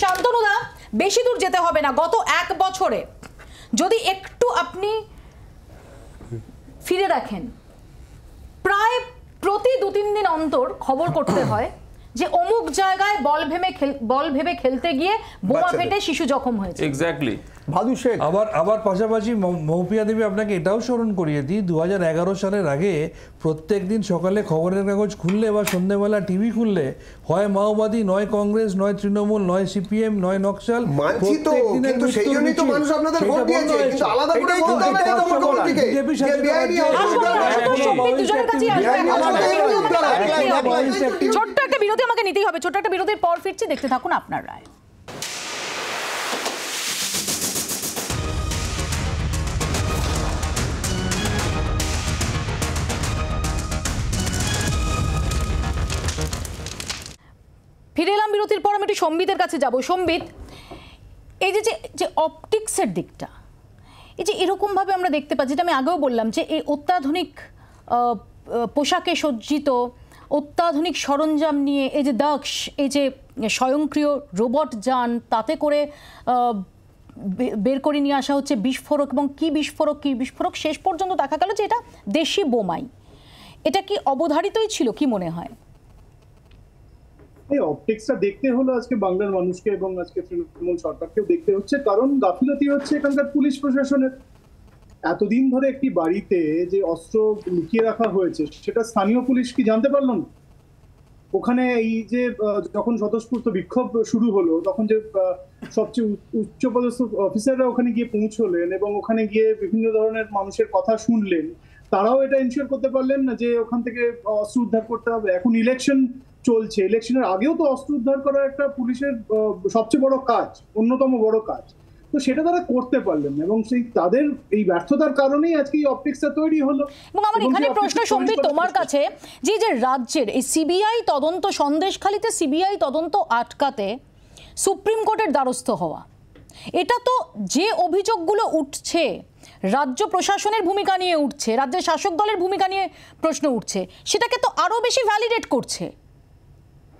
শান্তনুদা, বেশি দূর যেতে হবে না, গত 1 বছরে যদি একটু আপনি ফিরে রাখেন, প্রায় প্রতি 2-3 দিন অন্তর খবর করতে হয় যে অমুক জায়গায় বল ভেবে খেলতে গিয়ে বোমা ফেটে শিশু জখম হয়েছে। এক্স্যাক্টলি। ভাদু শেখ আবার পাশাপাশি মৌপিয়া দেবী আপনাকে এটাও স্মরণ করিয়ে দিই 2011 সালের আগে প্রত্যেক দিন সকালে খবরের কাগজ খুললে বা সন্ধ্যেবেলা টিভি খুললে হয় মাওবাদী, নয় কংগ্রেস, নয় তৃণমূল, নয় সিপিএম, নয় নকশাল, মানছি তো, কিন্তু সেই জন্যই তো মানুষ আপনাদের ভোট দিয়েছে, কিন্তু আলাদা করে বলতে হবে না তো মোটামুটিকে বিজেপি শাসিত ছোট্ট একটা বিরতি আমাকে নিতেই হবে, ছোট্ট একটা বিরতির পর ফিরছি, দেখতে থাকুন আপনার রায়। ফিরে এলাম বিরতির পর। আমি একটু সম্বিতের কাছে যাব। সম্বিত, এই যে অপটিক্সের দিকটা, এই যে এরকমভাবে আমরা দেখতে পাচ্ছি, যেটা আমি আগেও বললাম যে এই অত্যাধুনিক পোশাকে সজ্জিত, অত্যাধুনিক সরঞ্জাম নিয়ে এই যে দক্ষ, এই যে স্বয়ংক্রিয় রোবট যান, তাতে করে বের করে নিয়ে আসা হচ্ছে বিস্ফোরক, এবং কি বিস্ফোরক শেষ পর্যন্ত দেখা গেল যে এটা দেশি বোমাই। এটা কি অবধারিতই ছিল, কি মনে হয়? এই অপটিক্সটা দেখতে হলো আজকে বাংলার মানুষকে এবং আজকে তৃণমূল সরকারকেও দেখতে হচ্ছে, কারণ গাফিলতি হচ্ছে এখানকার পুলিশ প্রশাসনের। এতদিন ধরে একটি বাড়িতে যে অস্ত্র লুকিয়ে রাখা হয়েছে সেটা স্থানীয় পুলিশ কি জানতে পারলো না? ওখানে এই যে যখন স্বতঃস্ফূর্ত বিক্ষোভ শুরু হলো তখন যে সবচেয়ে উচ্চপদস্থ অফিসাররা ওখানে গিয়ে পৌঁছলেন এবং ওখানে গিয়ে বিভিন্ন ধরনের মানুষের কথা শুনলেন, তারাও এটা এনশিওর করতে পারলেন না যে ওখান থেকে অস্ত্র উদ্ধার করতে হবে। এখন ইলেকশন চলছে, ইলেকশনের আগেও তো অস্ত্র উদ্ধার করা একটা পুলিশের সবচেয়ে বড় কাজ, অন্যতম বড় কাজ, তো সেটা তারা করতে পারলেন এবং সেই তাদের এই ব্যর্থতার কারণেই আজকে এই অপটিক্সটা তৈরি হলো। এবং আমার এখানে প্রশ্ন সম্বিত তোমার কাছে, যে রাজ্যের এই সিবিআই তদন্ত, সন্দেশখালিতে সিবিআই তদন্ত আটকাতে সুপ্রিম কোর্টের দ্বারস্থ হওয়া, এটা তো যে অভিযোগগুলো উঠছে রাজ্য প্রশাসনের ভূমিকা নিয়ে উঠছে, রাজ্যের শাসক দলের ভূমিকা নিয়ে প্রশ্ন উঠছে, সেটাকে তো আরো বেশি ভ্যালিডেট করছে।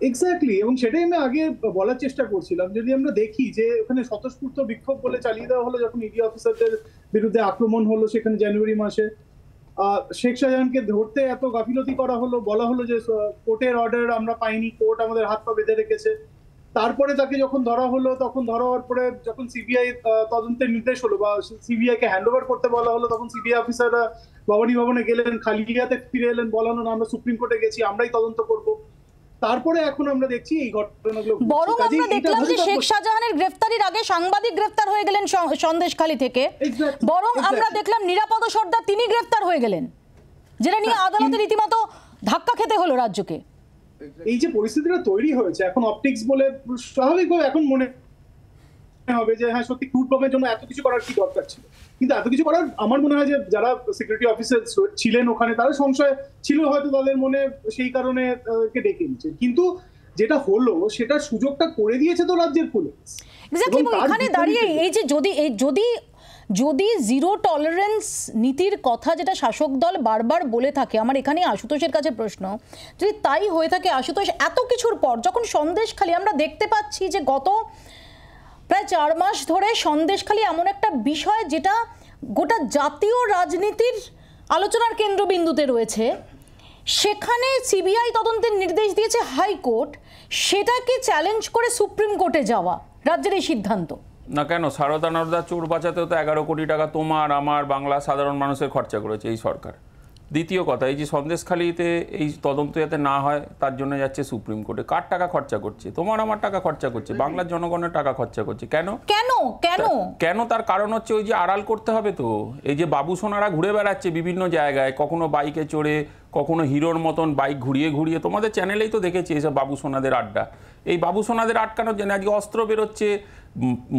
এক্স্যাক্টলি, এবং সেটাই আমি আগে বলার চেষ্টা করছিলাম। যদি আমরা দেখি যে ওখানে স্বতঃস্ফূর্ত বিক্ষোভ বলে চালিয়ে দেওয়া হলো, যখন ইডি অফিসারদের বিরুদ্ধে আক্রমণ হলো সেখানে জানুয়ারি মাসে, শেখ শাহজাহানকে ধরতে এত গাফিলতি করা হলো, বলা হলো যে কোর্টের অর্ডার আমরা পাইনি, কোর্ট আমাদের হাত পা বেঁধে রেখেছে। তারপরে তাকে যখন ধরা হলো, তখন ধরা হওয়ার পরে যখন সিবিআই তদন্তের নির্দেশ হলো বা সিবিআই কে হ্যান্ড ওভার করতে বলা হলো, তখন সিবিআই অফিসাররা ভবানী ভবনে গেলেন, খালি হাতে ফিরে এলেন, বলা হলো না আমরা সুপ্রিম কোর্টে গেছি, আমরাই তদন্ত করব। তারপরে এখন আমরা দেখছি এই ঘটনাগুলো। বরং আমরা দেখলাম যে শেখ শাহজাহানের গ্রেফতারির আগে সাংবাদিক গ্রেফতার হয়ে গেলেন সন্দেশখালী থেকে, বরং আমরা দেখলাম নিরাপদ সর্দার তিনি গ্রেফতার হয়ে গেলেন, যেটা নিয়ে আদালতে রীতিমতো ধাক্কা খেতে হলো রাজ্যকে। এই যে পরিস্থিতিটা তৈরি হয়েছে এখন অপটিক্স বলে, স্বাভাবিকভাবে এখন মনে হবে যে হ্যাঁ সত্যি ক্রুড বমের জন্য এত কিছু করার কি দরকার ছিল, কিন্তু এত কিছু করার আমার মনে হয় যে যারা সিকিউরিটি অফিসার ছিলেন ওখানে তারা সংশয় ছিল হয়তো তাদের মনে, সেই কারণে কে ডেকে নিচ্ছে। কিন্তু যেটা হলো সেটা সুযোগটা করে দিয়েছে তো রাজ্যের পুলিশ। এক্স্যাক্টলি, এখানে দাঁড়িয়ে এই যে যদি জিরো টলারেন্স নীতির কথা যেটা শাসক দল বারবার বলে থাকে, আমার এখানে আশুতোষের কাছে প্রশ্ন, যদি তাই হয়ে থাকে আশুতোষ, এত কিছুর পর যখন সন্দেশখালী আমরা দেখতে পাচ্ছি যে গত প্রায় 4 মাস ধরে সন্দেশখালী এমন একটা বিষয় যেটা গোটা জাতীয় রাজনীতির আলোচনার কেন্দ্রবিন্দুতে রয়েছে, সেখানে সিবিআই তদন্তের নির্দেশ দিয়েছে হাইকোর্ট, সেটাকে চ্যালেঞ্জ করে সুপ্রিম কোর্টে যাওয়া রাজ্যের এই সিদ্ধান্ত। না কেন, সারদা নর্দা চোর বাঁচাতেও তো 11 কোটি টাকা তোমার আমার বাংলা সাধারণ মানুষের খরচা করেছে এই সরকার। দ্বিতীয় কথা, এই যে সন্দেশখালীতে এই তদন্ত যাতে না হয় তার জন্য যাচ্ছে সুপ্রিম কোর্টে। কার টাকা খরচা করছে? তোমার আমার টাকা খরচা করছে, বাংলার জনগণের টাকা খরচা করছে। কেন কেন কেন কেন তার কারণ হচ্ছে ওই যে আড়াল করতে হবে তো। এই যে বাবু সোনারা ঘুরে বেড়াচ্ছে বিভিন্ন জায়গায়, কখনো বাইকে চড়ে, কখনো হিরোর মতন বাইক ঘুরিয়ে ঘুরিয়ে, তোমাদের চ্যানেলেই তো দেখেছি এইসব বাবু সোনাদের আড্ডা। এই বাবু সোনাদের আটকানোর জন্য আজকে অস্ত্র বেরোচ্ছে,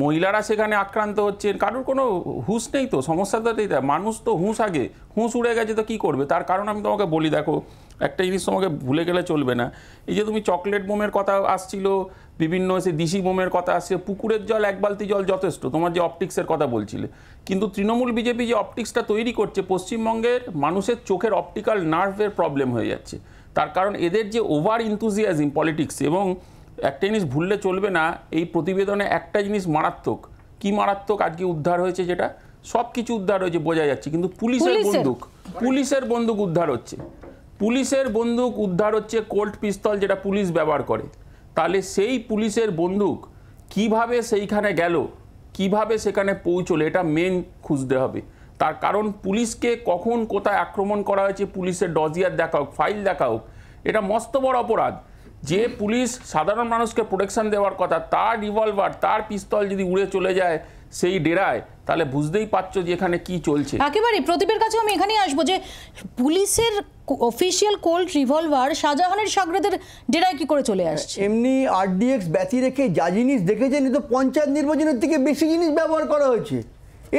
মহিলারা সেখানে আক্রান্ত হচ্ছে, কারোর কোনো হুঁশ নেই তো। সমস্যাটা মানুষ তো হুঁশ, আগে হুঁশ উড়ে গেছে তো কী করবে? তার কারণ আমি তোমাকে বলি, দেখো একটা জিনিস তোমাকে ভুলে গেলে চলবে না। এই যে তুমি চকলেট বোমের কথা আসছিল, বিভিন্ন সে দিশি বোমের কথা আসছে, পুকুরের জল 1 বালতি জল যথেষ্ট, তোমার যে অপটিক্সের কথা বলছিলে। কিন্তু তৃণমূল বিজেপি যে অপটিক্সটা তৈরি করছে, পশ্চিমবঙ্গের মানুষের চোখের অপটিক্যাল নার্ভের প্রবলেম হয়ে যাচ্ছে। তার কারণ এদের যে ওভার ইনথুজিয়াজম পলিটিক্স। এবং একটা জিনিস ভুললে চলবে না, এই প্রতিবেদনে একটা জিনিস মারাত্মক, কি মারাত্মক, আজকে উদ্ধার হয়েছে, যেটা সব কিছু উদ্ধার হয়েছে বোঝা যাচ্ছে, কিন্তু পুলিশের বন্দুক উদ্ধার হচ্ছে। পুলিশের বন্দুক উদ্ধার হচ্ছে কোল্ট পিস্তল যেটা পুলিশ ব্যবহার করে, তাহলে সেই পুলিশের বন্দুক কিভাবে সেইখানে গেল, কিভাবে সেখানে পৌঁছলো, এটা মেন খুঁজতে হবে। তার কারণ পুলিশকে কখন কোথায় আক্রমণ করা হয়েছে পুলিশের ডজিয়ার দেখা হোক, ফাইল দেখা হোক, এটা মস্ত বড় অপরাধ। যে পুলিশ সাধারণ মানুষকে প্রোটেকশন দেওয়ার কথা, তার রিভলভার, তার পিস্তল যদি উড়ে চলে যায় সেই ডেরায়, তাহলে বুঝতেই পারছো যে এখানে কি চলছে। একেবারে প্রদীপের কাছে আমি এখানেই আসবো যে পুলিশের অফিসিয়াল কোল্ট রিভলভার শাহজাহানের সাগরেদের ডেরায় কি করে চলে আসছে? এমনি আরডিএক্স ব্যতি রেখে যা জিনিস দেখেছেন, তো পঞ্চায়েত নির্বাচনের থেকে বেশি জিনিস ব্যবহার করা হয়েছে,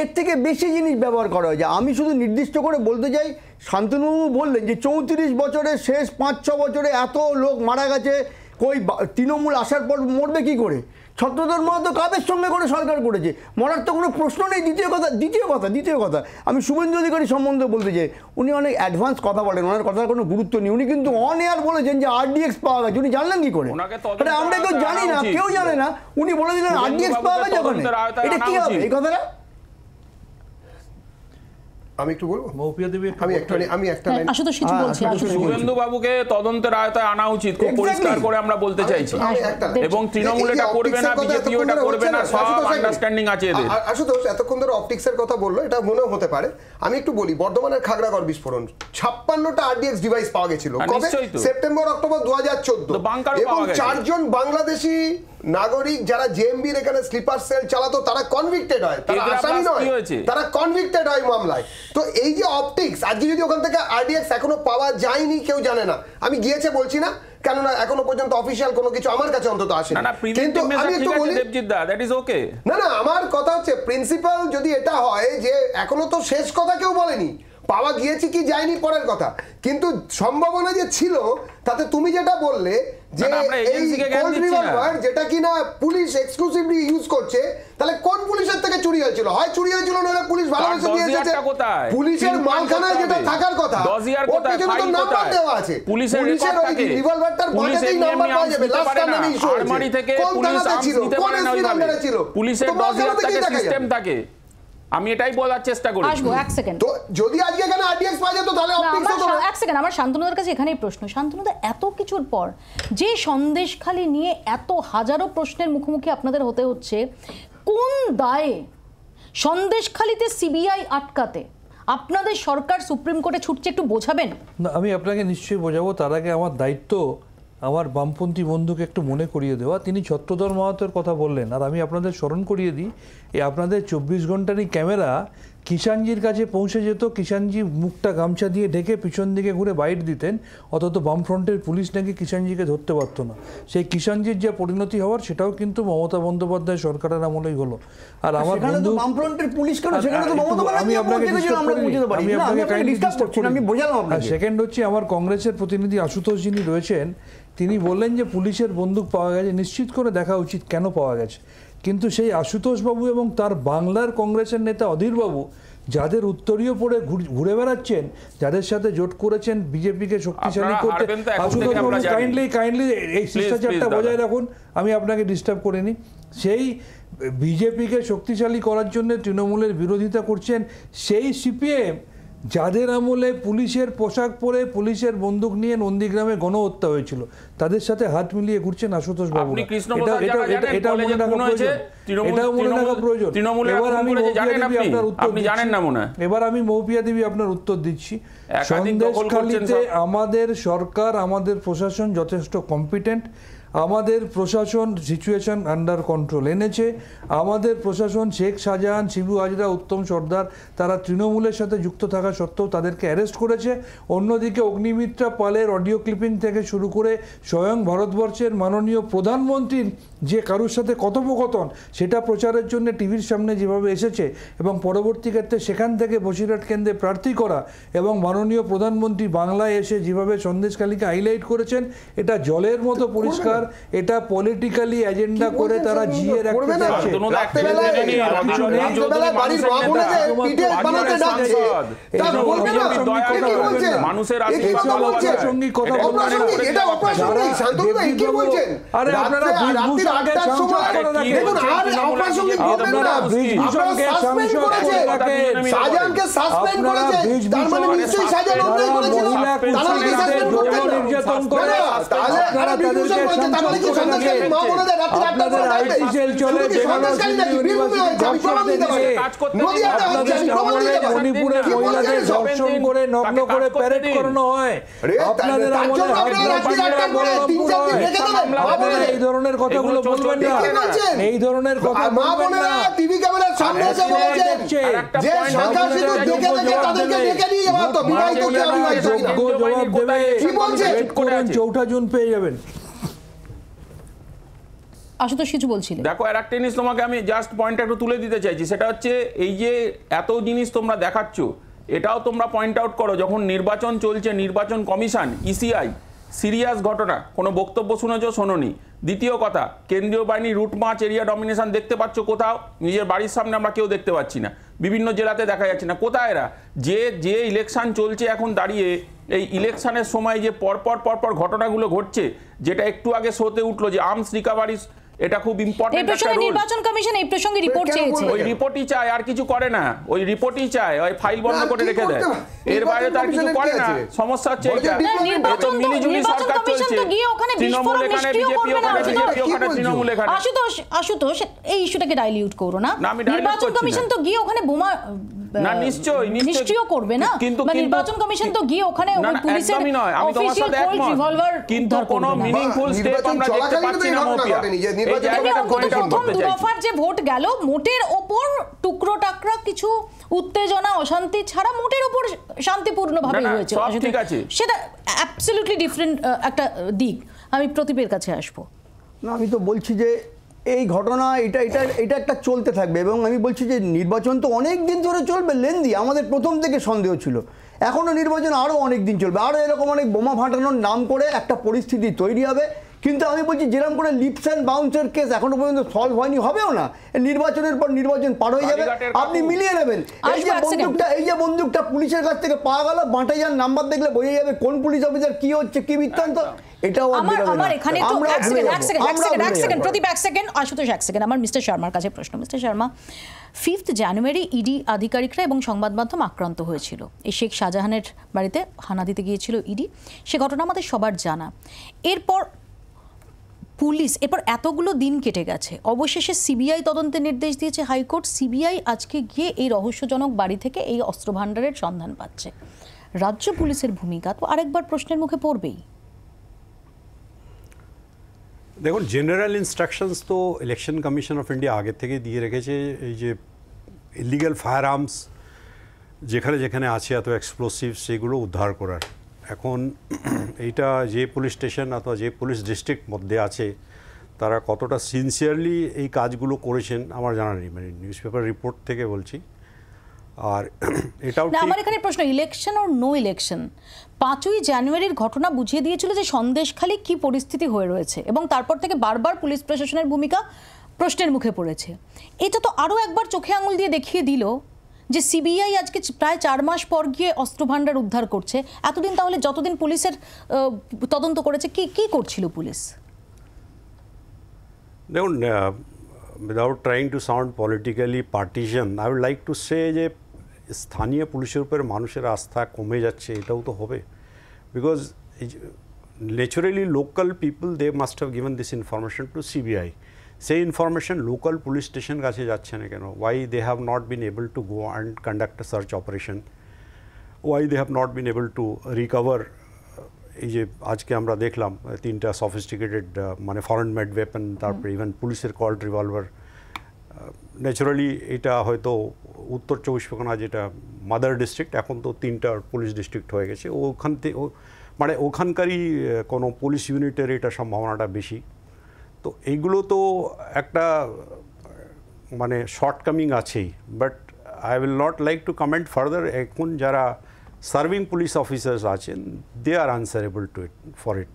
এর থেকে বেশি জিনিস ব্যবহার করা হয়েছে। আমি শুধু নির্দিষ্ট করে বলতে চাই, শান্তনুবাবু বললেন যে 34 বছরের শেষ 5-6 বছরে এত লোক মারা গেছে, কই তৃণমূল আসার পর মরবে কি করে? ছত্রধর মাহাতো কাদের সঙ্গে করে সরকার করেছে, মরার তো কোনো প্রশ্ন নেই। দ্বিতীয় কথা আমি শুভেন্দু অধিকারী সম্বন্ধে বলতে চাই, উনি অনেক অ্যাডভান্স কথা বলেন, ওনার কথার কোনো গুরুত্ব নেই। উনি কিন্তু অন এয়ার বলেছেন যে আরডিএক্স পাওয়া গেছে। উনি জানলেন কি করে? আমরা কেউ জানি না, কেউ জানে না। উনি বলে দিলেন আরডিএক্স পাওয়া গেছে ওখানে। এটা কি হবে এই কথাটা? আমি একটু বলবো, আমি একটা লাইন আশুতোষ কিছু বলছি। শুভেন্দু বাবুকে তদন্তের আয়তায় আনা উচিত, খুব পরিষ্কার করে আমরা বলতে চাইছি। এবং তৃণমূল এটা করবে না, বিজেপি এটা করবে না, সব আন্ডারস্ট্যান্ডিং আছে এদের। আশুতোষ এতক্ষণ ধরে অপটিক্সের কথা বললো, এটা মনেও হতে পারে। আমি একটু বলি, বর্ধমানের খাগড়াগড় বিস্ফোরণ 56টা আরডিএক্স ডিভাইস পাওয়া গেছিল কবে? September October 2014। এবং 4 জন বাংলাদেশি নাগরিক যারা জেএমবির এখানে স্লিপার সেল চালাতো, তারা কনভিক্টেড হয়, তারা আসামি নয়, তারা কনভিক্টেড হয় মামলায়। তো এই যে অপটিক্স, আজকে যদি ওখান থেকে আরডিএক্স এখনো পাওয়া যায়নি, কেউ জানে না, আমি গিয়েছে বলছি না, কেননা এখনো পর্যন্ত অফিসিয়াল কোনো কিছু আমার কাছে অন্তত আসেনি। কিন্তু আমি একটু বলি, না আমার কথা হচ্ছে প্রিন্সিপাল যদি এটা হয় যে এখনো তো শেষ কথা কেউ বলেনি, পাওয়া গিয়েছে কি যায়নি পরের কথা, কিন্তু সম্ভাবনা যে ছিল, তাতে তুমি যেটা বললে যে এই কোল্ড রিভলভার যেটা কিনা পুলিশ এক্সক্লুসিভলি ইউজ করছে, তাহলে কোন পুলিশের থেকে চুরি হয়েছিল? হয় চুরি হয়েছিল, নইলে পুলিশ ভালোবেসে দিয়ে এসেছে। পুলিশের মালখানায় যেটা থাকার কথা, ওর পেছনে তো নাম্বার দেওয়া আছে। পুলিশের ওই রিভলভারটার বাঁটাতেই নাম্বার পাওয়া যাবে, লাস্ট টাইম আমি ইস্যু হয়েছে, কোন থানাতে ছিল, কোন এসপি নাম্বারে ছিল, পুলিশের ডজিয়ার থাকে, সিস্টেম থাকে। আমি এটাই বলার চেষ্টা করি। আসবো এক সেকেন্ড। তো যদি আজকে এখানে আরডিএক্স পাওয়া যেত তাহলে অপটিক্স হতো না। এক সেকেন্ড, আমার শান্তনুদার কাছে এখানেই প্রশ্ন। শান্তনুদা, এত কিছুর পর যে সন্দেশখালি নিয়ে এত হাজারো প্রশ্নের মুখোমুখি আপনাদের হতে হচ্ছে, কোন দায়ে সন্দেশখালিতে সিবিআই আটকাতে আপনাদের সরকার সুপ্রিম কোর্টে ছুটছে, একটু বোঝাবেন? না, আমি আপনাকে নিশ্চয়ই বোঝাবো। তার আগে আমার দায়িত্ব আমার বামপন্থী বন্ধুকে একটু মনে করিয়ে দেওয়া। তিনি ছত্রধর মাহাতোর কথা বললেন, আর আমি আপনাদের স্মরণ করিয়ে দিই, এই আপনাদের 24 ঘন্টারই ক্যামেরা কিষাণজির কাছে পৌঁছে যেত। কিষাণজি মুখটা গামছা দিয়ে ঢেকে পিছন দিকে ঘুরে বাইট দিতেন, অথচ বামফ্রন্টের পুলিশ নাকি কিষাণজিকে ধরতে পারতো না। সেই কিষাণজির যে পরিণতি হওয়ার, সেটাও কিন্তু মমতা বন্দ্যোপাধ্যায় সরকারের আমলেই হলো। আর আমার বন্ধু, সেকেন্ড হচ্ছে আমার কংগ্রেসের প্রতিনিধি আশুতোষ যিনি রয়েছেন, তিনি বললেন যে পুলিশের বন্দুক পাওয়া গেছে, নিশ্চিত করে দেখা উচিত কেন পাওয়া গেছে। কিন্তু সেই আশুতোষবাবু এবং তার বাংলার কংগ্রেসের নেতা অধীরবাবু, যাদের উত্তরীয় পড়ে ঘুরে বেড়াচ্ছেন, যাদের সাথে জোট করেছেন বিজেপিকে শক্তিশালী করতে, আশুতোষবাবু কাইন্ডলি এই শিষ্টাচারটা বজায় রাখুন, আমি আপনাকে ডিস্টার্ব করিনি। সেই বিজেপিকে শক্তিশালী করার জন্য তৃণমূলের বিরোধিতা করছেন সেই সিপিএম, যাদের আমলে পুলিশের পোশাক পরে পুলিশের বন্দুক নিয়ে নন্দীগ্রামে গণহত্যা হয়েছিল, তাদের সাথে হাত মিলিয়ে ঘুরছেন আশুতোষ বাবু। এটা মনে রাখা প্রয়োজন, এটাও মনে রাখা প্রয়োজন। এবার আমি মৌপিয়া দেবী আপনার উত্তর দিচ্ছি। সন্দেশখালীতে আমাদের সরকার, আমাদের প্রশাসন যথেষ্ট কম্পিটেন্ট। আমাদের প্রশাসন সিচুয়েশন আন্ডার কন্ট্রোল এনেছে। আমাদের প্রশাসন শেখ শাহজাহান, শিবু হাজরা, উত্তম সর্দার, তারা তৃণমূলের সাথে যুক্ত থাকা সত্ত্বেও তাদেরকে অ্যারেস্ট করেছে। অন্যদিকে অগ্নিমিত্রা পালের অডিও ক্লিপিং থেকে শুরু করে স্বয়ং ভারতবর্ষের মাননীয় প্রধানমন্ত্রীর যে কারোর সাথে কথোপকথন, সেটা প্রচারের জন্য টিভির সামনে যেভাবে এসেছে, এবং পরবর্তী ক্ষেত্রে সেখান থেকে বসিরহাট কেন্দ্রে প্রার্থী করা, এবং মাননীয় প্রধানমন্ত্রী বাংলায় এসে যেভাবে সন্দেশখালীকে হাইলাইট করেছেন, এটা জলের মতো পরিষ্কার। এটা পলিটিক্যালি এজেন্ডা করে তারা জিয়ে রাখতে চাইছে। নেই, শান্তনু ভাই, কি বলছেন? আরে আপনারা রাত্রি 8টার সময় দেখুন, আর অপ্রাসঙ্গিক বলবেন না। আপনারা সাসপেন্ড করেছেন, শাহজাহানকে সাসপেন্ড করেছেন, তার মানে নিশ্চয়ই শাহজাহান অন্যায় করেছিল, তাহলে কি সাসপেন্ড করতেন না? নির্যাতন করে তাহলে আপনারা তাদেরকে তাহলে কি সন্দেশকারী মা বোনেদের রাত্রি 8টার সময় ডাকবেন? আইসিএল চলে সন্দেশকারী নাকি বীরভূমে হয়েছে, আমি প্রমাণ দিতে পারি, নদিয়াতে হয়েছে, আমি প্রমাণ দিতে পারি। মণিপুরে মহিলাদের ধর্ষণ করে নগ্ন করে প্যারেড করানো হয়, আপনাদের আমলে এই ধরনের কথাগুলো বলবেন না, এই ধরনের কথা বলবেন না। টিভি ক্যামেরার সামনে এসে বলছেন যে সন্ত্রাসীদের দেখে দেখে তাদেরকে ডেকে নিয়ে যাওয়া হতো, বিবাহিত কে অবিবাহিত কিনা। জবাব দেবে, কি বলছেন? চৌঠা জুন পেয়ে যাবেন। আশুতোষ কিছু বলছিলে? দেখো, আর একটা জিনিস তোমাকে আমি জাস্ট পয়েন্ট একটু তুলে দিতে চাইছি, সেটা হচ্ছে এই যে এত জিনিস তোমরা দেখাচ্ছ, এটাও তোমরা পয়েন্ট আউট করো যখন নির্বাচন চলছে, নির্বাচন কমিশন ইসিআই সিরিয়াস ঘটনা, কোনো বক্তব্য শুনেছো? শোনোনি। দ্বিতীয় কথা, কেন্দ্রীয় বাহিনী রুট মার্চ, এরিয়া ডমিনেশন দেখতে পাচ্ছ কোথাও? নিজের বাড়ির সামনে আমরা কেউ দেখতে পাচ্ছি না, বিভিন্ন জেলাতে দেখা যাচ্ছে না। কোথায় এরা? যে ইলেকশন চলছে এখন দাঁড়িয়ে, এই ইলেকশনের সময় যে পরপর ঘটনাগুলো ঘটছে, যেটা একটু আগে শোতে উঠলো যে আর্মস রিকভারি, এটা খুব ইম্পর্টেন্ট একটা রোল। নির্বাচন কমিশন এই প্রসঙ্গে রিপোর্ট চেয়েছে, ওই রিপোর্টই চায়, আর কিছু করে না। ওই রিপোর্টই চায়, ওই ফাইল বন্ধ করে রেখে দেয়, এর বাইরে তার কিছু করে না। সমস্যা হচ্ছে এটা, তো মিলিজুলি সরকার চলছে, তৃণমূল এখানে, বিজেপি ওখানে, বিজেপি ওখানে, তৃণমূল এখানে। আশুতোষ এই ইস্যুটাকে ডাইলিউট করো না। নির্বাচন কমিশন তো গিয়ে ওখানে বোমা না নিশ্চয়ই নিষ্ক্রিয় করবে না, কিন্তু নির্বাচন কমিশন তো গিয়ে ওখানে পুলিশের অফিশিয়াল কোল্ড রিভলভার, কিন্তু কোনো মিনিংফুল স্টেপ আমরা দেখতে পাচ্ছি না। মোপিয়া এই জায়গাটা পয়েন্ট আউট করতে চাই, দফার যে ভোট গেল, মোটের ওপর টুকরো টাকরা কিছু উত্তেজনা অশান্তি ছাড়া মোটের ওপর শান্তিপূর্ণভাবে হয়েছে, ঠিক আছে, সেটা অ্যাবসলিউটলি ডিফারেন্ট একটা দিক। আমি প্রদীপের কাছে আসবো। না, আমি তো বলছি যে এই ঘটনা এটা একটা চলতে থাকবে, এবং আমি বলছি যে নির্বাচন তো অনেক দিন ধরে চলবে, লেন্দি। আমাদের প্রথম থেকে সন্দেহ ছিল, এখনও নির্বাচন আরও অনেক দিন চলবে, আরও এরকম অনেক বোমা ফাটানোর নাম করে একটা পরিস্থিতি তৈরি হবে। কিন্তু আমি বলছি যেরকম করে লিপস অ্যান্ড বাউন্সের কেস এখনো পর্যন্ত সলভ হয়নি, হবেও না। নির্বাচনের পর নির্বাচন পার হয়ে যাবে, আপনি মিলিয়ে নেবেন। এই যে বন্দুকটা পুলিশের কাছ থেকে পাওয়া গেল, বাঁটে যান নাম্বার দেখলে বোঝা যাবে কোন পুলিশ অফিসার কি হচ্ছে, কি বৃত্তান্ত। এটাও আমার এখানে তো এক সেকেন্ড প্রদীপ, এক সেকেন্ড, আশুতোষ এক সেকেন্ড। আমার মিস্টার শর্মার কাছে প্রশ্ন। মিস্টার শর্মা, 5 জানুয়ারি ইডি আধিকারিকরা এবং সংবাদ মাধ্যম আক্রান্ত হয়েছিল। এই শেখ শাহজাহানের বাড়িতে হানা দিতে গিয়েছিল ইডি, সে ঘটনা আমাদের সবার জানা। এরপর পুলিশ, এরপর এতগুলো দিন কেটে গেছে, অবশেষে সিবিআই তদন্তের নির্দেশ দিয়েছে হাইকোর্ট। সিবিআই আজকে গিয়ে এই রহস্যজনক বাড়ি থেকে এই অস্ত্রভাণ্ডারের সন্ধান পাচ্ছে। রাজ্য পুলিশের ভূমিকা তো আরেকবার প্রশ্নের মুখে পড়বেই। দেখুন, জেনারেল ইনস্ট্রাকশনস তো ইলেকশন কমিশন অফ ইন্ডিয়া আগে থেকে দিয়ে রেখেছে, এই যে ইলিগাল ফায়ার আর্মস যেখানে যেখানে আছে, এত এক্সপ্লোসিভ, সেগুলো উদ্ধার করার। এখন এইটা যে পুলিশ স্টেশন অথবা যে পুলিশ ডিস্ট্রিক্ট মধ্যে আছে, তারা কতটা সিনসিয়ারলি এই কাজগুলো করেছেন আমার জানা নেই, মানে নিউজ পেপার রিপোর্ট থেকে বলছি। আর এটাও আমার এখানে প্রশ্ন, ইলেকশন আর নো ইলেকশন, 5ই জানুয়ারির ঘটনা বুঝিয়ে দিয়েছিল যে সন্দেশখালী কি পরিস্থিতি হয়ে রয়েছে, এবং তারপর থেকে বারবার পুলিশ প্রশাসনের ভূমিকা প্রশ্নের মুখে পড়েছে। এটা তো আরও একবার চোখে আঙুল দিয়ে দেখিয়ে দিল যে সিবিআই আজকে প্রায় 4 মাস পর গিয়ে অস্ত্রভাণ্ডার উদ্ধার করছে। এতদিন তাহলে যতদিন পুলিশের তদন্ত করেছে, কি করছিল পুলিশ? দেখুন, without trying to sound politically partisan, I would like to say যে স্থানীয় পুলিশের উপর মানুষের আস্থা কমে যাচ্ছে, এটাও তো হবে। Because naturally local people they must have given this information to CBI. সেই ইনফরমেশন লোকাল পুলিশ স্টেশন কাছে যাচ্ছে না কেন? Why they have not been able to go and conduct a search operation? Why they have not been able to recover? এই যে আজকে আমরা দেখলাম 3টা সফিস্টিকেটেড মানে ফরেন মেড ওয়েপন, তারপরে ইভেন পুলিশের কল্ড রিভলভার। ন্যাচারালি এটা হয়তো উত্তর 24 পরগনা, যেটা মাদার ডিস্ট্রিক্ট, এখন তো 3টা পুলিশ ডিস্ট্রিক্ট হয়ে গেছে, ওখান থেকে মানে ওখানকারই কোনো পুলিশ ইউনিটের এটা সম্ভাবনাটা বেশি। তো এইগুলো তো একটা মানে শর্টকামিং আছেই, but I will not like to comment further. এখন যারা সার্ভিং পুলিশ অফিসার্স আছেন, they are answerable to it for it,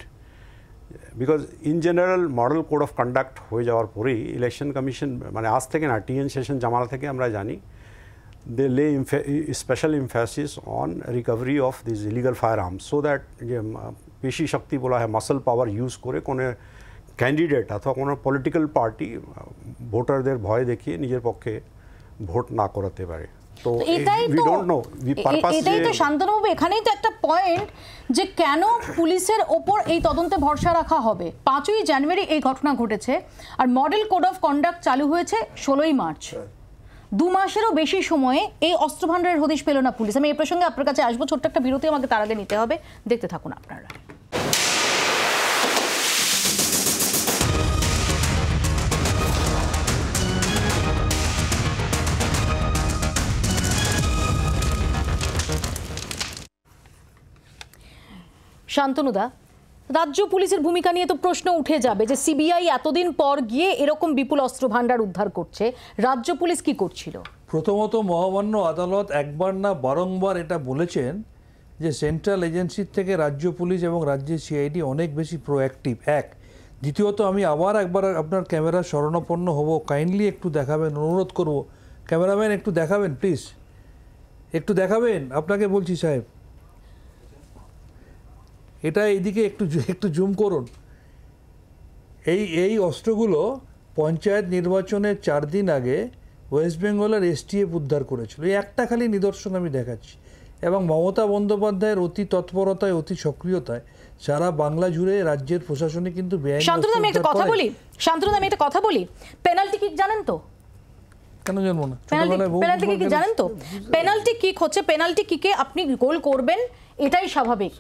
because in general model code of conduct হয়ে যাওয়ার পরেই ইলেকশন কমিশন, মানে আজ থেকে না, টিএন সেশন জামানা থেকে আমরা জানি, দে লে special emphasis on recovery of this illegal fire arms, so that যে পেশি শক্তি বলা হয়, মাসল পাওয়ার ইউজ করে কোনো ক্যান্ডিডেট অথবা কোনো পলিটিক্যাল পার্টি ভোটারদের ভয় দেখিয়ে নিজের পক্ষে ভোট না করাতে পারে। তো এটাই তো শান্তনুবাবু, এখানেই তো একটা পয়েন্ট যে কেন পুলিশের ওপর এই তদন্তে ভরসা রাখা হবে। 5ই জানুয়ারি এই ঘটনা ঘটেছে, আর মডেল কোড অফ কন্ডাক্ট চালু হয়েছে 16ই মার্চ। 2 মাসেরও বেশি সময়ে এই অস্ত্রভান্ডারের হদিশ পেল না পুলিশ। আমি এই প্রসঙ্গে আপনার কাছে আসবো, ছোট্ট একটা বিরতি আমাকে তার আগে নিতে হবে, দেখতে থাকুন আপনারা। শান্তনুদা, রাজ্য পুলিশের ভূমিকা নিয়ে তো প্রশ্ন উঠে যাবে যে সিবিআই এতদিন পর গিয়ে এরকম বিপুল অস্ত্র ভান্ডার উদ্ধার করছে, রাজ্য পুলিশ কি করছিল? প্রথমত মহামান্য আদালত একবার না বারংবার এটা বলেছেন যে সেন্ট্রাল এজেন্সির থেকে রাজ্য পুলিশ এবং রাজ্যের সিআইডি অনেক বেশি প্রোঅ্যাক্টিভ। দ্বিতীয়ত আমি একবার আপনার ক্যামেরা শরণাপন্ন হব, কাইন্ডলি একটু দেখাবেন, অনুরোধ করব। ক্যামেরাম্যান একটু দেখাবেন প্লিজ, একটু দেখাবেন, আপনাকে বলছি সাহেব। এটা এইদিকে একটু জুম করুন। এই অস্ত্রগুলো পঞ্চায়েত নির্বাচনের 4 দিন আগে ওয়েস্ট বেঙ্গলের এসটিএফ উদ্ধার করেছিল। এই একটা খালি নিদর্শন আমি দেখাচ্ছি। এবং মমতা বন্দ্যোপাধ্যায়ের অতি তৎপরতায়, অতি সক্রিয়তায় সারা বাংলা জুড়ে রাজ্যের প্রশাসনে কিন্তু শান্তনু, আমি একটা কথা বলি, পেনাল্টি কিক জানেন তো? কেন জানবো না? পেনাল্টি কিক জানেন তো? পেনাল্টি কিক হচ্ছে, পেনাল্টি কিকে আপনি গোল করবেন, এটাই স্বাভাবিক।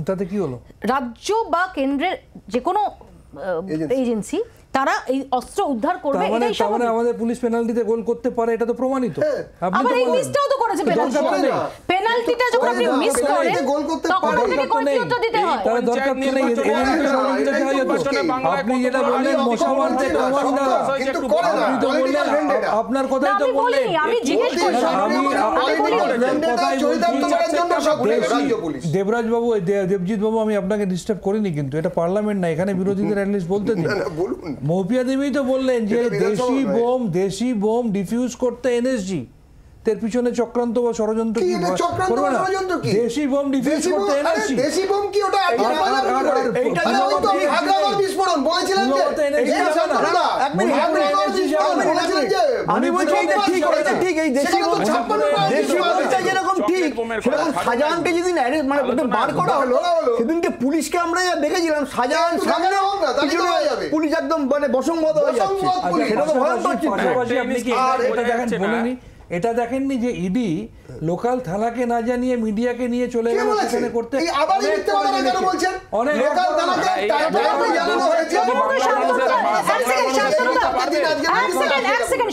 তাতে কি হলো? রাজ্য বা কেন্দ্রের যে কোনো এজেন্সি তারা এই অস্ত্র উদ্ধার করবে, এটাই স্বাভাবিক। মানে আমাদের পুলিশ পেনাল্টিতে গোল করতে পারে, এটা তো প্রমাণিত। আপনি তো এই মিসটাও তো করেছে পেনাল্টিটা যখন আপনি মিস করেন তখন আপনাকে কৈফিয়ত দিতে হয়। তার দরকার তো নেই। আপনি যেটা বললেন মশা মারতে প্রমাণ না, আপনি তো বললেন, আপনার কথাই তো বললেন। আমি জিজ্ঞেস করছি, দেবরাজ বাবু, দেবজিৎ বাবু, আমি আপনাকে ডিস্টার্ব করিনি, কিন্তু এটা পার্লামেন্ট না, এখানে বিরোধীদের অ্যাটলিস্ট বলতে দিন। মৌপিয়া দেবী তো বললেন যে দেশি বোম ডিফিউজ করতে এনএসজি এর পিছনে চক্রান্ত বা ষড়যন্ত্র কি করবে না? দেশি বোম ডিফিউজ করতে এনএসজি, দেশি বোম কি ওটা? এইটা তো হায়দ্রাবাদ বিস্ফোরণ বলেছিলেন যে আমি বলছি এটা ঠিক, এটা ঠিক। এই দেশি বোমটা যেরকম ঠিক, সেরকম শাহজাহানকে যেদিন মানে বার করা হলো সেদিনকে পুলিশকে আমরা দেখেছিলাম শাহজাহান সামনে পুলিশ একদম মানে বসংবদ্ধ হয়ে যাচ্ছে। সেটা তো ভয়ঙ্কর চিত্র। আপনি কি এটা দেখেন বলেনি? এটা দেখেননি যে ইডি লোকাল থানাকে না জানিয়ে মিডিয়াকে নিয়ে চলে গেল সেখানে করতে?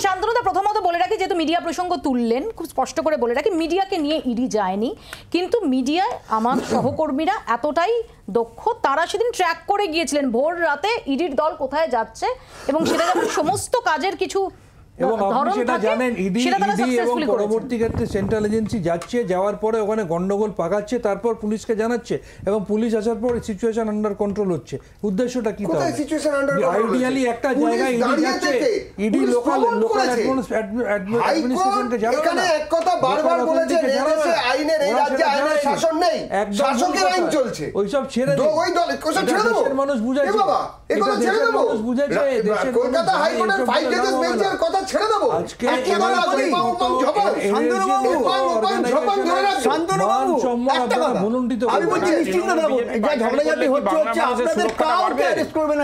শান্তনুদা, প্রথমত বলে রাখি, যেহেতু মিডিয়া প্রসঙ্গ তুললেন, খুব স্পষ্ট করে বলে রাখি, মিডিয়াকে নিয়ে ইডি যায়নি, কিন্তু মিডিয়ায় আমার সহকর্মীরা এতটাই দক্ষ, তারা সেদিন ট্র্যাক করে গিয়েছিলেন ভোর রাতে ইডির দল কোথায় যাচ্ছে, এবং সেটা যখন সমস্ত কাজের কিছু এবং আপনি সেটা জানেন, ইডি এবং পরবর্তী ক্ষেত্রে সেন্ট্রাল এজেন্সি যাচ্ছে, যাওয়ার পরে ওখানে গন্ডগোল পাকাচ্ছে, তারপর পুলিশকে জানাচ্ছে, এবং পুলিশ আসার পর সিচুয়েশন আন্ডার কন্ট্রোল হচ্ছে। উদ্দেশ্যটা কি? আইডিয়ালি একটা জায়গায় ইডি যাচ্ছে, ইডি লোকাল অ্যাডমিনিস্ট্রেশনকে জানাবে না। এক কথা বারবার বলেছে, আইনের এই রাজ্যে আইনের শাসন নেই, শাসকের আইন চলছে। ওইসব ছেড়ে দিন, ওই দল কোসব ছেড়ে দেব, মানুষ বুঝাইছে, বাবা এগুলো ছেড়ে দেব, মানুষ বুঝাইছে, কলকাতা হাইকোর্টের 5 জাজেস বেঞ্চের কথা ছেড়ে দেব। আজকে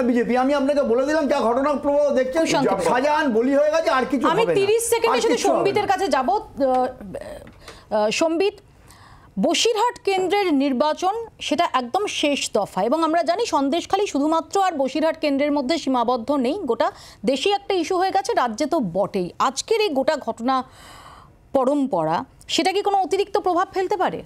বিজেপি, আমি আপনাকে বলে দিলাম যা ঘটনা প্রবাহ দেখছেন, শাহজাহান বলি হয়ে গেছে, আর কিছু আমি 30 সেকেন্ডে শুধু সম্বিতের কাছে যাব। সম্বিত, বসিরহাট কেন্দ্রের নির্বাচন সেটা একদম শেষ দফা, এবং আমরা জানি সন্দেশখালী শুধুমাত্র আর বসিরহাট কেন্দ্রের মধ্যে সীমাবদ্ধ নেই, গোটা দেশে একটা ইস্যু হয়ে গেছে, রাজ্যে তো বটেই। আজকের এই গোটা ঘটনা পরম্পরা, সেটা কি কোনো অতিরিক্ত প্রভাব ফেলতে পারে?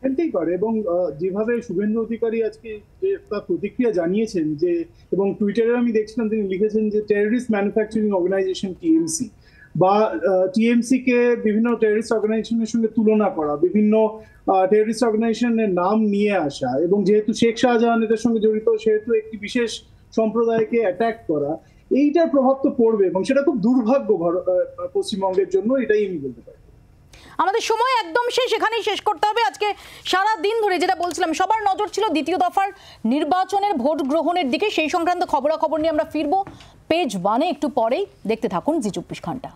ফেলতেই পারে, এবং যেভাবে শুভেন্দু অধিকারী আজকে যে তার প্রতিক্রিয়া জানিয়েছেন, যে এবং টুইটারে আমি দেখছিলাম তিনি লিখেছেন যে টেররিস্ট ম্যানুফ্যাকচারিং অর্গানাইজেশন টিএমসি বা টিএমসি কে বিভিন্ন টেররিস্ট অর্গানাইজেশনের সঙ্গে তুলনা করা, বিভিন্ন টেররিস্ট অর্গানাইজেশনের নাম নিয়ে আসা, এবং যেহেতু শেখ শাহজাহান এদের সঙ্গে জড়িত সেহেতু একটি বিশেষ সম্প্রদায়কে অ্যাটাক করা, এইটার প্রভাব তো পড়বে, এবং সেটা খুব দুর্ভাগ্য পশ্চিমবঙ্গের জন্য, এটাই আমি বলতে পারি। আমাদের সময় একদম শেষ, এখানেই শেষ করতে হবে। আজকে সারা দিন ধরে যেটা বলছিলাম, সবার নজর ছিল দ্বিতীয় দফার নির্বাচনের ভোট গ্রহণের দিকে। সেই সংক্রান্ত খবরাখবর নিয়ে আমরা ফিরবো পেজ 1-এ একটু পরেই। দেখতে থাকুন জি 24 ঘন্টা।